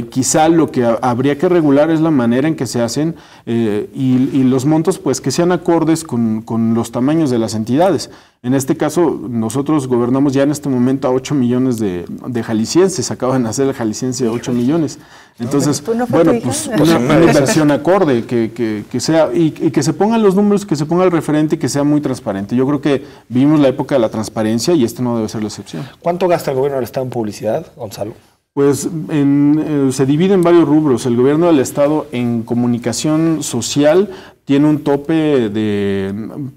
Quizá lo que habría que regular es la manera en que se hacen y los montos pues que sean acordes con los tamaños de las entidades. En este caso, nosotros gobernamos ya en este momento a 8 millones de jaliscienses, acaba de nacer el jalisciense de 8 millones. Entonces, bueno, pues una inversión acorde, que sea, y que se pongan los números, que se ponga el referente y que sea muy transparente. Yo creo que vivimos la época de la transparencia y esto no debe ser la excepción. ¿Cuánto gasta el gobierno del Estado en publicidad, Gonzalo? Pues se divide en varios rubros. El gobierno del Estado en comunicación social tiene un tope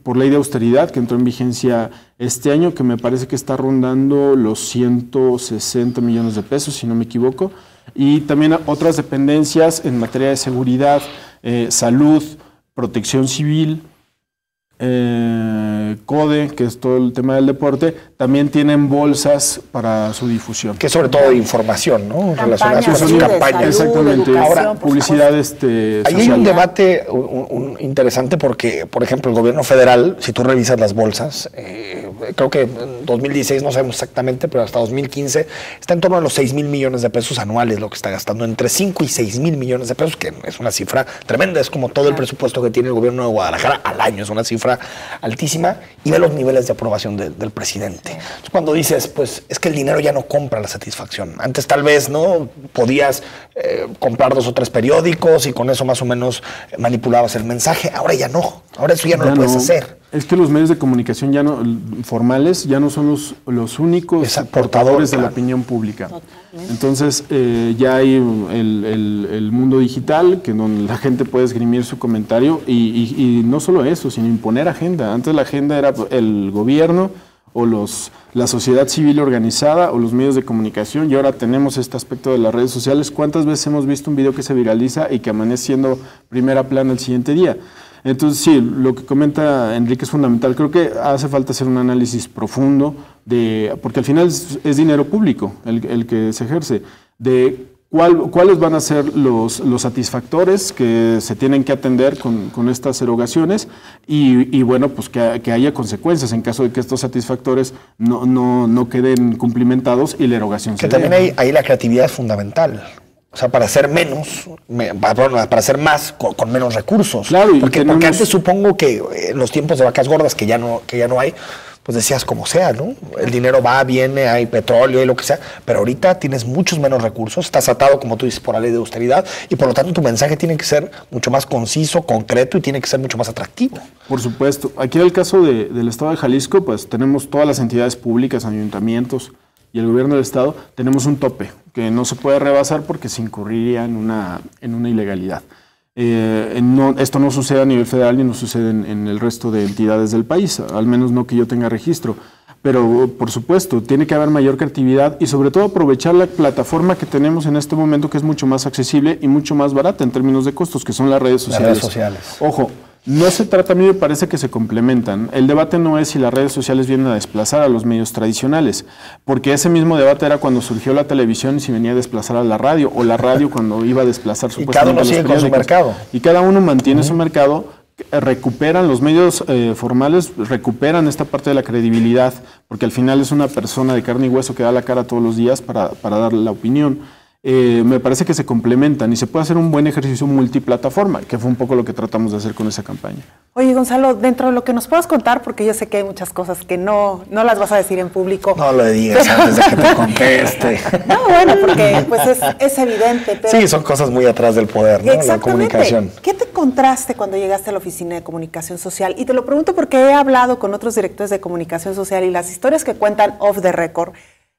por ley de austeridad que entró en vigencia este año, que me parece que está rondando los 160 millones de pesos, si no me equivoco. Y también otras dependencias en materia de seguridad, salud, protección civil, CODE, que es todo el tema del deporte, también tienen bolsas para su difusión. Que sobre todo de información, ¿no? Relacionadas con sus campañas. Exactamente. Ahora, publicidad social. Ahí hay un debate interesante porque, por ejemplo, el gobierno federal, si tú revisas las bolsas, creo que en 2016, no sabemos exactamente, pero hasta 2015, está en torno a los 6,000 millones de pesos anuales lo que está gastando, entre 5 y 6,000 millones de pesos, que es una cifra tremenda, es como todo el presupuesto que tiene el gobierno de Guadalajara al año, es una cifra altísima, y ve los niveles de aprobación del presidente. Entonces, cuando dices, pues es que el dinero ya no compra la satisfacción. Antes tal vez no podías comprar 2 o 3 periódicos y con eso más o menos manipulabas el mensaje. Ahora ya no. Ahora eso ya no lo puedes hacer. Es que los medios de comunicación ya no formales ya no son los únicos portadores de la opinión pública. Totalmente. Entonces ya hay el mundo digital, que donde la gente puede esgrimir su comentario y no solo eso, sino imponer agenda. Antes la agenda era el gobierno o la sociedad civil organizada o los medios de comunicación, y ahora tenemos este aspecto de las redes sociales. ¿Cuántas veces hemos visto un video que se viraliza y que amanece siendo primera plana el siguiente día? Entonces, sí, lo que comenta Enrique es fundamental. Creo que hace falta hacer un análisis profundo, porque al final es dinero público el que se ejerce, de cuáles van a ser los satisfactores que se tienen que atender con estas erogaciones y bueno, pues que haya consecuencias en caso de que estos satisfactores no queden cumplimentados y la erogación se dé. Que también ahí la creatividad es fundamental. O sea, para hacer menos, para hacer más con menos recursos. Claro, porque antes supongo que en los tiempos de vacas gordas, que ya no hay, pues decías como sea, ¿no? El dinero va, viene, hay petróleo, hay lo que sea, pero ahorita tienes muchos menos recursos, estás atado, como tú dices, por la ley de austeridad, y por lo tanto tu mensaje tiene que ser mucho más conciso, concreto, y tiene que ser mucho más atractivo. Por supuesto. Aquí en el caso del Estado de Jalisco, pues tenemos todas las entidades públicas, ayuntamientos y el gobierno del Estado, tenemos un tope que no se puede rebasar porque se incurriría en una ilegalidad. Esto no sucede a nivel federal ni no sucede en el resto de entidades del país, al menos no que yo tenga registro. Pero, por supuesto, tiene que haber mayor creatividad y sobre todo aprovechar la plataforma que tenemos en este momento, que es mucho más accesible y mucho más barata en términos de costos, que son las redes sociales. Las redes sociales. Ojo, no se trata, a mí me parece que se complementan. El debate no es si las redes sociales vienen a desplazar a los medios tradicionales, porque ese mismo debate era cuando surgió la televisión y si venía a desplazar a la radio, o la radio cuando iba a desplazar supuestamente a los periódicos. Y cada uno sigue con su mercado. Y cada uno mantiene su mercado, recuperan los medios formales, recuperan esta parte de la credibilidad, porque al final es una persona de carne y hueso que da la cara todos los días para dar la opinión. Me parece que se complementan y se puede hacer un buen ejercicio multiplataforma, que fue un poco lo que tratamos de hacer con esa campaña. Oye, Gonzalo, dentro de lo que nos puedas contar, porque yo sé que hay muchas cosas que no las vas a decir en público. No lo digas antes de que te conteste. No, bueno, porque pues es evidente. Pero sí, son cosas muy atrás del poder, ¿no? La comunicación. ¿Qué te encontraste cuando llegaste a la Oficina de Comunicación Social? Y te lo pregunto porque he hablado con otros directores de comunicación social y las historias que cuentan off the record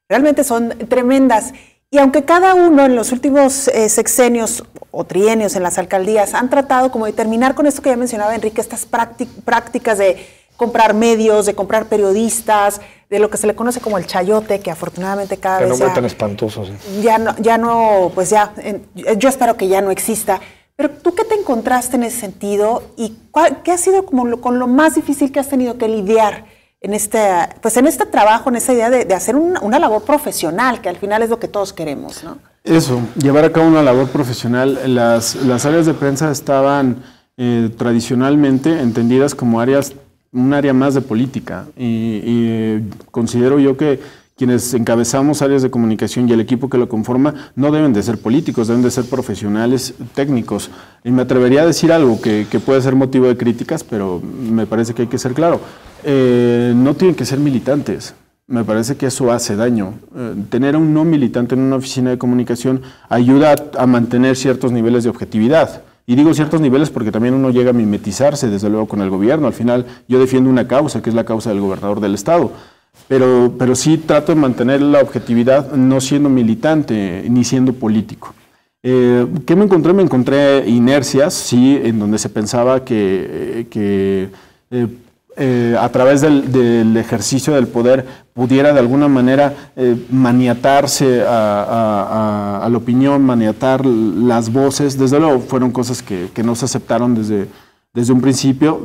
realmente son tremendas. Y aunque cada uno en los últimos sexenios o trienios en las alcaldías han tratado como de terminar con esto que ya mencionaba Enrique, estas prácticas de comprar medios, de comprar periodistas, de lo que se le conoce como el chayote, que afortunadamente cada vez nombre tan espantoso, sí. Yo espero que ya no exista. Pero ¿tú qué te encontraste en ese sentido y qué ha sido como con lo más difícil que has tenido que lidiar en este trabajo, en esa idea de hacer una labor profesional, que al final es lo que todos queremos, ¿no? Eso, llevar a cabo una labor profesional. Las áreas de prensa estaban tradicionalmente entendidas como un área más de política y considero yo que quienes encabezamos áreas de comunicación y el equipo que lo conforma no deben de ser políticos, deben de ser profesionales técnicos. Y me atrevería a decir algo que puede ser motivo de críticas, pero me parece que hay que ser claro. No tienen que ser militantes. Me parece que eso hace daño. Tener a un no militante en una oficina de comunicación ayuda a mantener ciertos niveles de objetividad. Y digo ciertos niveles porque también uno llega a mimetizarse, desde luego, con el gobierno. Al final, yo defiendo una causa, que es la causa del gobernador del Estado. Pero sí trato de mantener la objetividad no siendo militante ni siendo político. ¿Qué me encontré? Me encontré inercias, sí, en donde se pensaba que a través del ejercicio del poder pudiera de alguna manera maniatarse a la opinión, maniatar las voces. Desde luego fueron cosas que no se aceptaron desde un principio.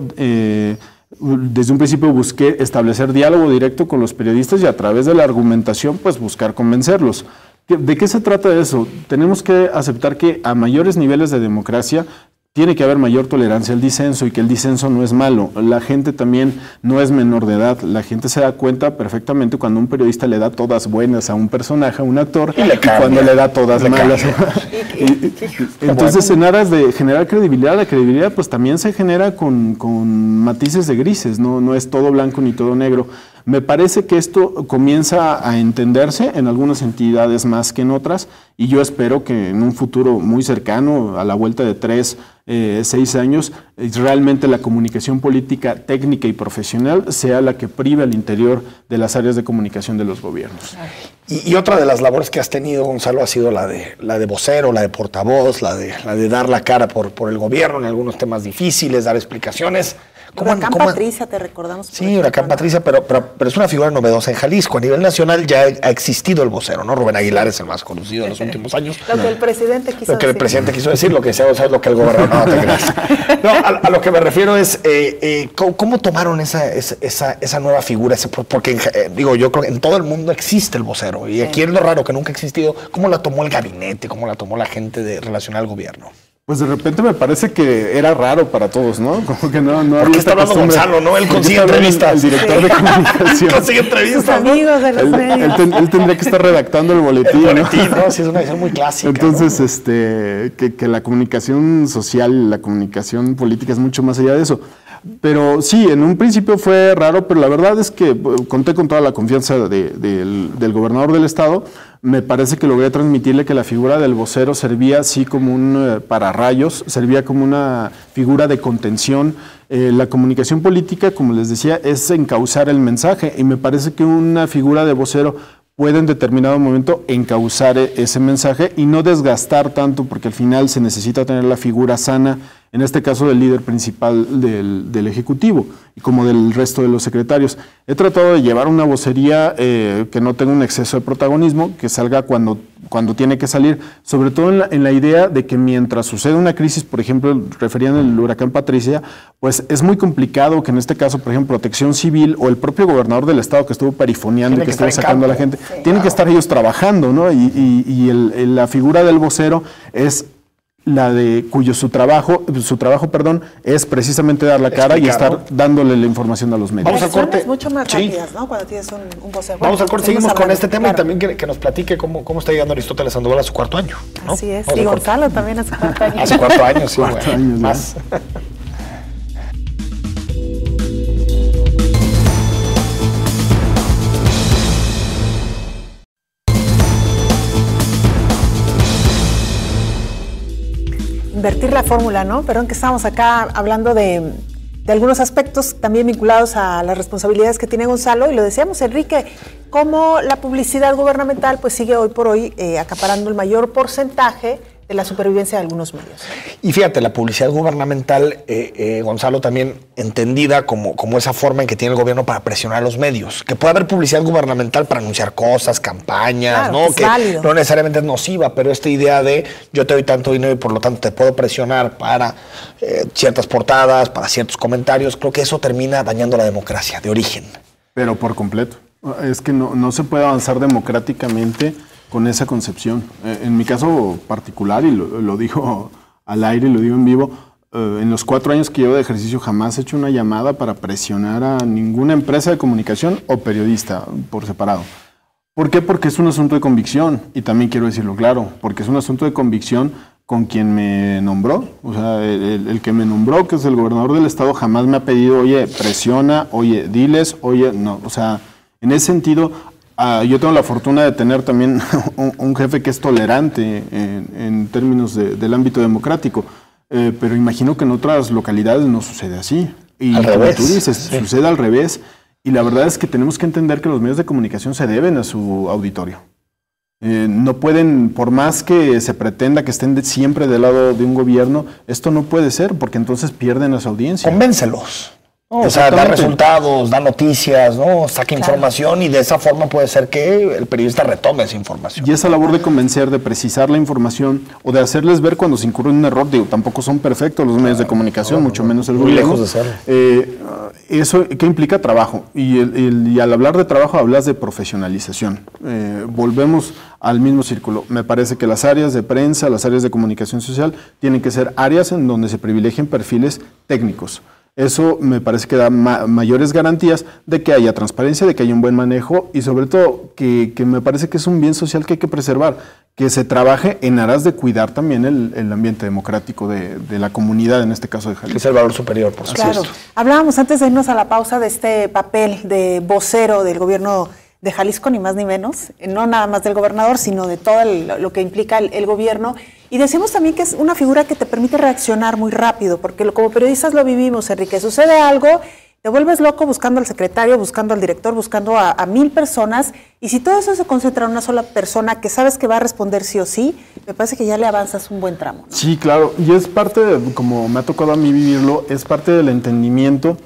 Desde un principio busqué establecer diálogo directo con los periodistas y a través de la argumentación pues buscar convencerlos. ¿De qué se trata eso? Tenemos que aceptar que a mayores niveles de democracia tiene que haber mayor tolerancia al disenso y que el disenso no es malo. La gente también no es menor de edad. La gente se da cuenta perfectamente cuando un periodista le da todas buenas a un personaje, a un actor, y cuando le da todas malas. Entonces, en aras de generar credibilidad, la credibilidad pues también se genera con matices de grises, no es todo blanco ni todo negro. Me parece que esto comienza a entenderse en algunas entidades más que en otras y yo espero que en un futuro muy cercano, a la vuelta de 3, 6 años, realmente la comunicación política técnica y profesional sea la que prive al interior de las áreas de comunicación de los gobiernos. Y otra de las labores que has tenido, Gonzalo, ha sido la de vocero, la de portavoz, la de dar la cara por el gobierno en algunos temas difíciles, dar explicaciones. Huracán Patricia, te recordamos. Sí, Huracán Patricia, pero es una figura novedosa en Jalisco. A nivel nacional ya ha existido el vocero, ¿no? Rubén Aguilar es el más conocido en los últimos años. Lo que el presidente quiso decir. Lo que el presidente quiso decir, lo que decía Gonzalo, lo que el gobernador no te creas. No, a lo que me refiero es, ¿cómo tomaron esa nueva figura? Porque, digo, yo creo que en todo el mundo existe el vocero. Y aquí es lo raro, que nunca ha existido. ¿Cómo la tomó el gabinete? ¿Cómo la tomó la gente relacionada al gobierno? Pues de repente me parece que era raro para todos, ¿no? Como que no había. Porque está hablando Gonzalo, ¿no? Él consigue entrevistas. El director de comunicación. Consigue entrevistas. Sus amigos de los medios. Él tendría que estar redactando el boletín. ¿no? Sí, es una visión muy clásica. Entonces, ¿no? que la comunicación social, la comunicación política es mucho más allá de eso. Pero sí, en un principio fue raro, pero la verdad es que conté con toda la confianza del gobernador del estado. Me parece que logré transmitirle que la figura del vocero servía así como un pararrayos, servía como una figura de contención. La comunicación política, como les decía, es encauzar el mensaje, y me parece que una figura de vocero puede en determinado momento encauzar ese mensaje y no desgastar tanto, porque al final se necesita tener la figura sana, en este caso del líder principal del Ejecutivo y como del resto de los secretarios. He tratado de llevar una vocería que no tenga un exceso de protagonismo, que salga cuando tiene que salir, sobre todo en la idea de que mientras sucede una crisis, por ejemplo, referían el huracán Patricia, pues es muy complicado que en este caso, por ejemplo, Protección Civil o el propio gobernador del estado que estuvo perifoneando y que estuvo sacando a la gente, tienen que estar ellos trabajando, ¿no? Y la figura del vocero es la de su trabajo, es precisamente dar la cara y estar dándole la información a los medios. Vamos al corte. Mucho más rápidas, ¿no? Cuando tienes un vocero. Vamos al corte, seguimos con este tema, claro. Y también que nos platique cómo está llegando Aristóteles Sandoval a su cuarto año, ¿no? Así es, y Gonzalo también a su cuarto año. A su cuarto año, sí, más. Invertir la fórmula, ¿no? Perdón que estamos acá hablando de algunos aspectos también vinculados a las responsabilidades que tiene Gonzalo, y lo decíamos, Enrique, cómo la publicidad gubernamental pues sigue hoy por hoy acaparando el mayor porcentaje de la supervivencia de algunos medios. Y fíjate, la publicidad gubernamental, Gonzalo, también entendida como esa forma en que tiene el gobierno para presionar a los medios. Que puede haber publicidad gubernamental para anunciar cosas, campañas, claro, ¿no? Que válido. No necesariamente es nociva, pero esta idea de yo te doy tanto dinero y por lo tanto te puedo presionar para ciertas portadas, para ciertos comentarios, creo que eso termina dañando la democracia de origen. Pero por completo. Es que no se puede avanzar democráticamente con esa concepción. En mi caso particular, y lo digo al aire, lo digo en vivo, en los 4 años que llevo de ejercicio jamás he hecho una llamada para presionar a ninguna empresa de comunicación o periodista por separado. ¿Por qué? Porque es un asunto de convicción, y también quiero decirlo claro, porque es un asunto de convicción con quien me nombró. O sea, el que me nombró, que es el gobernador del estado, jamás me ha pedido, oye, presiona, oye, diles, oye, no. O sea, en ese sentido, yo tengo la fortuna de tener también un jefe que es tolerante en términos del ámbito democrático, pero imagino que en otras localidades no sucede así. Y al revés, tú dices, sucede al revés, y la verdad es que tenemos que entender que los medios de comunicación se deben a su auditorio. No pueden, por más que se pretenda que estén siempre del lado de un gobierno, esto no puede ser, porque entonces pierden a su audiencia. Convéncelos. O sea, da resultados, da noticias, ¿no? Saca información, y de esa forma puede ser que el periodista retome esa información. Y esa labor de convencer, de precisar la información o de hacerles ver cuando se incurre en un error, digo, tampoco son perfectos los medios de comunicación, mucho menos el gobierno. Muy lejos de serlo. Eso que implica trabajo, y al hablar de trabajo hablas de profesionalización. Volvemos al mismo círculo. Me parece que las áreas de prensa, las áreas de comunicación social tienen que ser áreas en donde se privilegien perfiles técnicos. Eso me parece que da mayores garantías de que haya transparencia, de que haya un buen manejo, y sobre todo que me parece que es un bien social que hay que preservar, que se trabaje en aras de cuidar también el ambiente democrático de la comunidad, en este caso de Jalisco. Es el valor superior, por supuesto. Claro. Hablábamos antes de irnos a la pausa de este papel de vocero del gobierno de Jalisco, ni más ni menos, no nada más del gobernador, sino de todo lo que implica el gobierno. Y decimos también que es una figura que te permite reaccionar muy rápido, porque como periodistas lo vivimos, Enrique. Sucede algo, te vuelves loco buscando al secretario, buscando al director, buscando a 1000 personas, y si todo eso se concentra en una sola persona que sabes que va a responder sí o sí, me parece que ya le avanzas un buen tramo, ¿no? Sí, claro, y es parte, como me ha tocado a mí vivirlo, es parte del entendimiento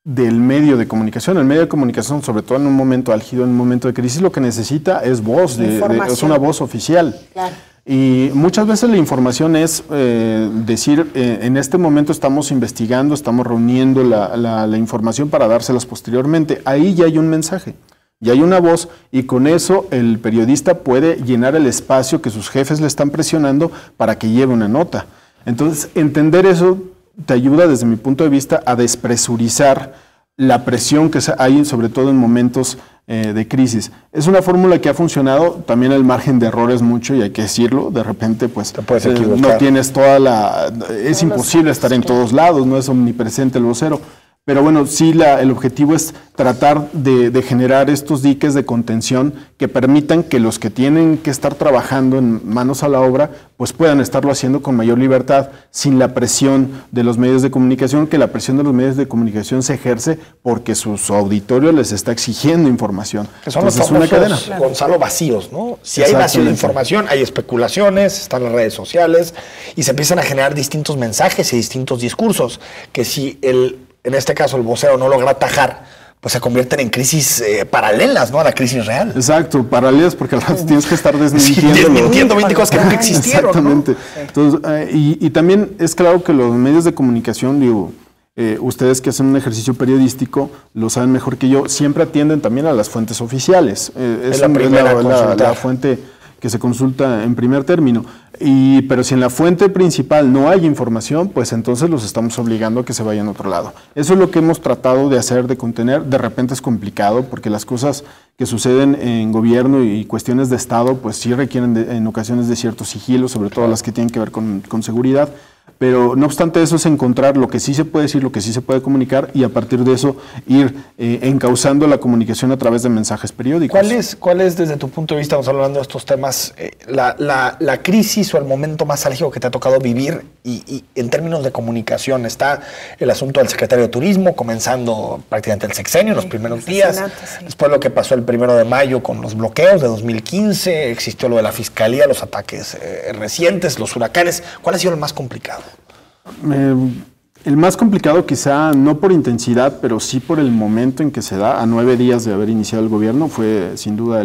del medio de comunicación. El medio de comunicación, sobre todo en un momento álgido, en un momento de crisis, lo que necesita es voz, es una voz oficial. Claro. Y muchas veces la información es decir, en este momento estamos investigando, estamos reuniendo la información para dárselas posteriormente. Ahí ya hay un mensaje, ya hay una voz, y con eso el periodista puede llenar el espacio que sus jefes le están presionando para que lleve una nota. Entonces, entender eso te ayuda, desde mi punto de vista, a despresurizar la presión que hay, sobre todo en momentos de crisis. Es una fórmula que ha funcionado, también el margen de error es mucho y hay que decirlo, de repente pues no tienes es imposible estar en todos lados, no es omnipresente el vocero. Pero bueno, sí el objetivo es tratar de generar estos diques de contención que permitan que los que tienen que estar trabajando en manos a la obra, pues puedan estarlo haciendo con mayor libertad, sin la presión de los medios de comunicación, que la presión de los medios de comunicación se ejerce porque su auditorio les está exigiendo información. Que son los famosos, Gonzalo, vacíos, ¿no? Si hay vacío de información, hay especulaciones, están las redes sociales y se empiezan a generar distintos mensajes y distintos discursos que si en este caso el vocero no logra atajar, pues se convierten en crisis paralelas, ¿no? A la crisis real. Exacto, paralelas, porque al rato tienes que estar desmintiendo 20 cosas que nunca existieron. Exactamente. ¿No? Entonces, y también es claro que los medios de comunicación, digo, ustedes que hacen un ejercicio periodístico lo saben mejor que yo, siempre atienden también a las fuentes oficiales. Es la fuente que se consulta en primer término. Pero si en la fuente principal no hay información, pues entonces los estamos obligando a que se vayan a otro lado. Eso es lo que hemos tratado de hacer, de contener. De repente es complicado porque las cosas que suceden en gobierno y cuestiones de Estado, pues sí requieren en ocasiones de cierto sigilo, sobre todo las que tienen que ver con seguridad. Pero no obstante eso es encontrar lo que sí se puede decir, lo que sí se puede comunicar y a partir de eso ir encauzando la comunicación a través de mensajes periódicos. ¿Cuál es desde tu punto de vista, estamos hablando de estos temas, la crisis o el momento más álgido que te ha tocado vivir y en términos de comunicación? Está el asunto del secretario de Turismo, comenzando prácticamente el sexenio, los primeros días, después lo que pasó el 1 de mayo con los bloqueos de 2015, existió lo de la Fiscalía, los ataques recientes, los huracanes. ¿Cuál ha sido el más complicado? El más complicado quizá no por intensidad, pero sí por el momento en que se da, a 9 días de haber iniciado el gobierno, fue sin duda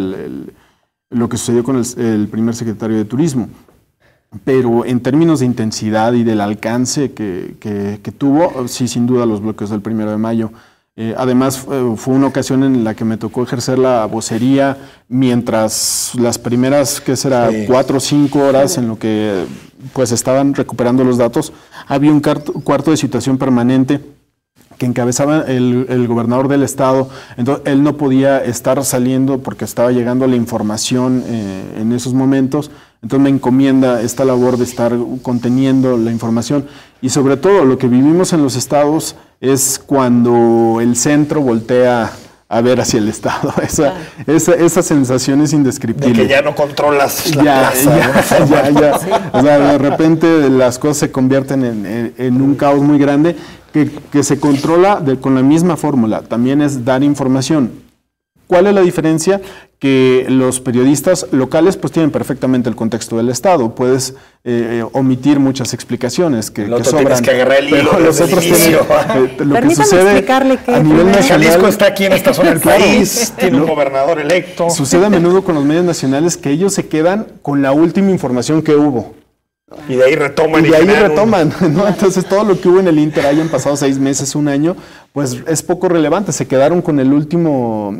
lo que sucedió con el primer secretario de Turismo. Pero en términos de intensidad y del alcance que tuvo, sí, sin duda los bloqueos del 1 de mayo. Además, fue una ocasión en la que me tocó ejercer la vocería mientras las primeras, 4 o 5 horas en lo que pues estaban recuperando los datos, había un cuarto de situación permanente que encabezaba el gobernador del estado. Entonces él no podía estar saliendo porque estaba llegando la información en esos momentos. Entonces me encomienda esta labor de estar conteniendo la información y sobre todo lo que vivimos en los estados es cuando el centro voltea a ver hacia el estado. Esa sensación es indescriptible. De que ya no controlas la plaza. Ya. O sea, de repente las cosas se convierten en un caos muy grande que se controla con la misma fórmula. También es dar información. ¿Cuál es la diferencia? Que los periodistas locales pues tienen perfectamente el contexto del Estado. Puedes omitir muchas explicaciones que sobran. Tienes que agarrar el hilo los otros tienen lo que sucede explicarle que a nivel nacional. Jalisco está aquí en esta zona del país, tiene un gobernador electo. Sucede a menudo con los medios nacionales que ellos se quedan con la última información que hubo. Y de ahí retoman. ¿no? Entonces todo lo que hubo en el Inter, hayan pasado 6 meses, 1 año, pues es poco relevante. Se quedaron con la última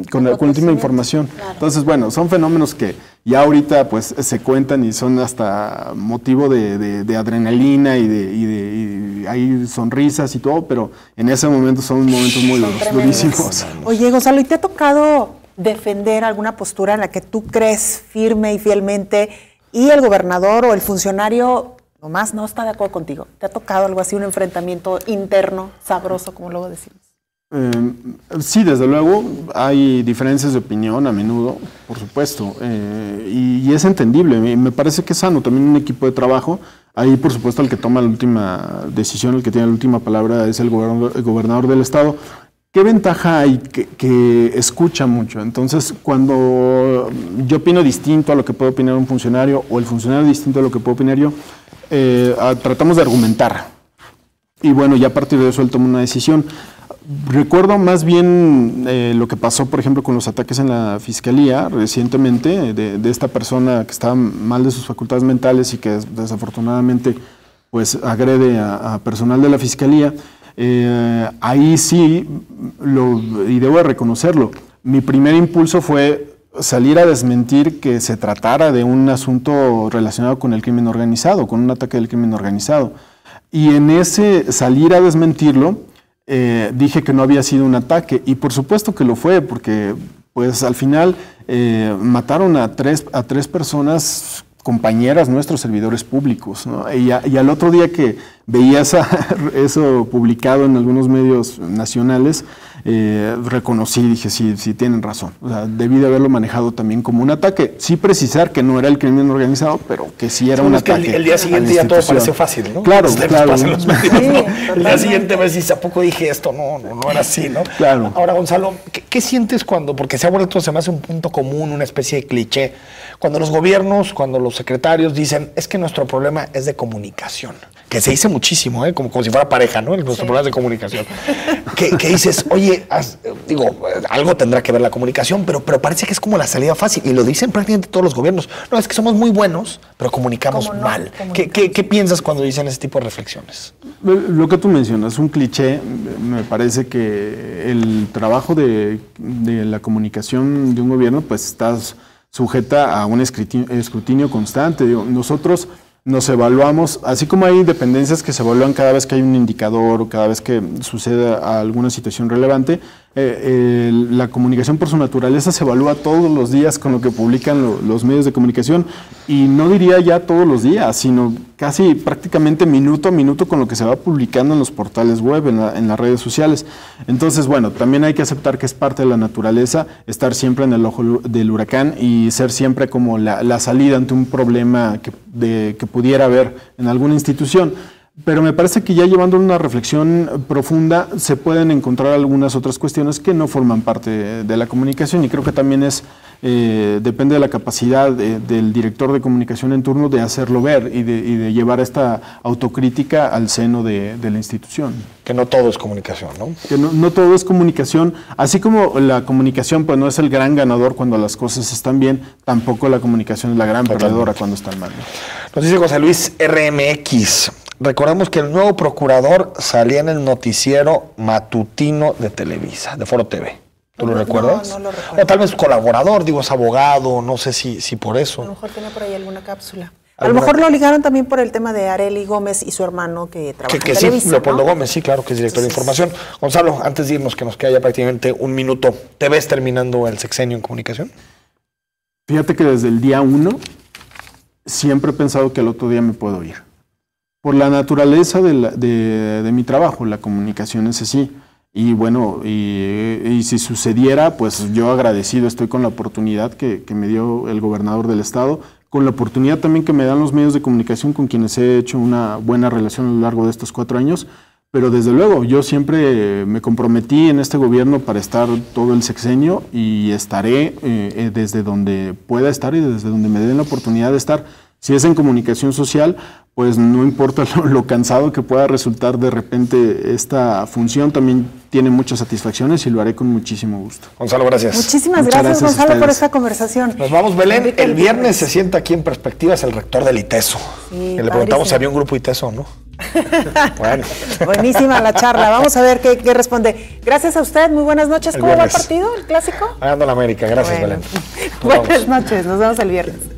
información. Claro. Entonces, bueno, son fenómenos que ya ahorita pues se cuentan y son hasta motivo de adrenalina y hay sonrisas y todo, pero en ese momento son momentos muy durísimos. Oye, Gonzalo, ¿y te ha tocado defender alguna postura en la que tú crees firme y fielmente y el gobernador o el funcionario nomás no está de acuerdo contigo? ¿Te ha tocado algo así, un enfrentamiento interno, sabroso, como luego decimos? Sí, desde luego, hay diferencias de opinión a menudo, por supuesto, y es entendible. Me parece que es sano también un equipo de trabajo. Ahí, por supuesto, el que toma la última decisión, el que tiene la última palabra es el gobernador del estado. ¿Qué ventaja hay? Que escucha mucho. Entonces, cuando yo opino distinto a lo que puede opinar un funcionario o el funcionario distinto a lo que puedo opinar yo, tratamos de argumentar. Y bueno, ya a partir de eso él toma una decisión. Recuerdo más bien lo que pasó, por ejemplo, con los ataques en la Fiscalía recientemente, de esta persona que estaba mal de sus facultades mentales y que desafortunadamente pues agrede a personal de la Fiscalía. Ahí sí, y debo de reconocerlo, mi primer impulso fue salir a desmentir que se tratara de un asunto relacionado con el crimen organizado, con un ataque del crimen organizado. Y en ese salir a desmentirlo, dije que no había sido un ataque, y por supuesto que lo fue, porque pues al final mataron a tres personas, compañeras nuestros, servidores públicos, ¿no? Y al otro día que veía eso publicado en algunos medios nacionales, reconocí, dije, sí tienen razón. O sea, debí de haberlo manejado también como un ataque. Sí precisar que no era el crimen organizado, pero que sí era un ataque. El día siguiente ya todo parece fácil, ¿no? Claro, claro. Sí, ¿no? El día siguiente ves si ¿a poco dije esto? No era así, ¿no? Claro. Ahora, Gonzalo, ¿qué sientes cuando, porque se ha vuelto, se me hace un punto común, una especie de cliché, cuando los gobiernos, cuando los secretarios dicen, es que nuestro problema es de comunicación? Que se dice muchísimo, como si fuera pareja, ¿no? Nuestro problema es de comunicación. Que dices, oye, algo tendrá que ver la comunicación, pero parece que es como la salida fácil. Y lo dicen prácticamente todos los gobiernos. No, es que somos muy buenos, pero comunicamos mal. ¿Qué piensas cuando dicen ese tipo de reflexiones? Lo que tú mencionas, un cliché. Me parece que el trabajo de la comunicación de un gobierno, pues está sujeta a un escrutinio constante. Nosotros nos evaluamos, así como hay dependencias que se evalúan cada vez que hay un indicador o cada vez que sucede alguna situación relevante, la comunicación por su naturaleza se evalúa todos los días con lo que publican los medios de comunicación, y no diría ya todos los días, sino casi prácticamente minuto a minuto con lo que se va publicando en los portales web, en las redes sociales. Entonces, bueno, también hay que aceptar que es parte de la naturaleza estar siempre en el ojo del huracán y ser siempre como la salida ante un problema que pudiera haber en alguna institución. Pero me parece que ya llevando una reflexión profunda se pueden encontrar algunas otras cuestiones que no forman parte de la comunicación, y creo que también depende de la capacidad del director de comunicación en turno de hacerlo ver y de llevar esta autocrítica al seno de la institución. Que no todo es comunicación, ¿no? Que no todo es comunicación, así como la comunicación pues no es el gran ganador cuando las cosas están bien, tampoco la comunicación es la gran perdedora cuando están mal, ¿no? Nos dice José Luis RMX. Recordamos que el nuevo procurador salía en el noticiero matutino de Televisa, de Foro TV. ¿Tú lo recuerdas? No lo recuerdo. O tal vez colaborador, es abogado, no sé si por eso. A lo mejor tenía por ahí alguna cápsula. A lo mejor lo ligaron también por el tema de Arely Gómez y su hermano que trabaja en Televisa, sí, Leopoldo ¿no? Gómez, sí, claro, que es director de información. Gonzalo, antes de irnos, que nos queda ya prácticamente un minuto, ¿te ves terminando el sexenio en comunicación? Fíjate que desde el día 1 siempre he pensado que el otro día me puedo ir. Por la naturaleza de mi trabajo, la comunicación es así. Y bueno, y si sucediera, pues yo agradecido estoy con la oportunidad que me dio el gobernador del estado, con la oportunidad también que me dan los medios de comunicación con quienes he hecho una buena relación a lo largo de estos 4 años. Pero desde luego, yo siempre me comprometí en este gobierno para estar todo el sexenio y estaré desde donde pueda estar y desde donde me den la oportunidad de estar. Si es en comunicación social, pues no importa lo cansado que pueda resultar de repente esta función, también tiene muchas satisfacciones y lo haré con muchísimo gusto. Gonzalo, gracias. Muchísimas gracias, Gonzalo, por esta conversación. Nos vamos, Belén. El viernes se sienta aquí en Perspectivas el rector del ITESO. Sí, le preguntamos si había un grupo ITESO, ¿no? Bueno. Buenísima la charla. Vamos a ver qué responde. Gracias a usted. Muy buenas noches. ¿Cómo va el partido, el clásico? Ganando la América. Gracias, Belén. Buenas noches. Nos vemos el viernes.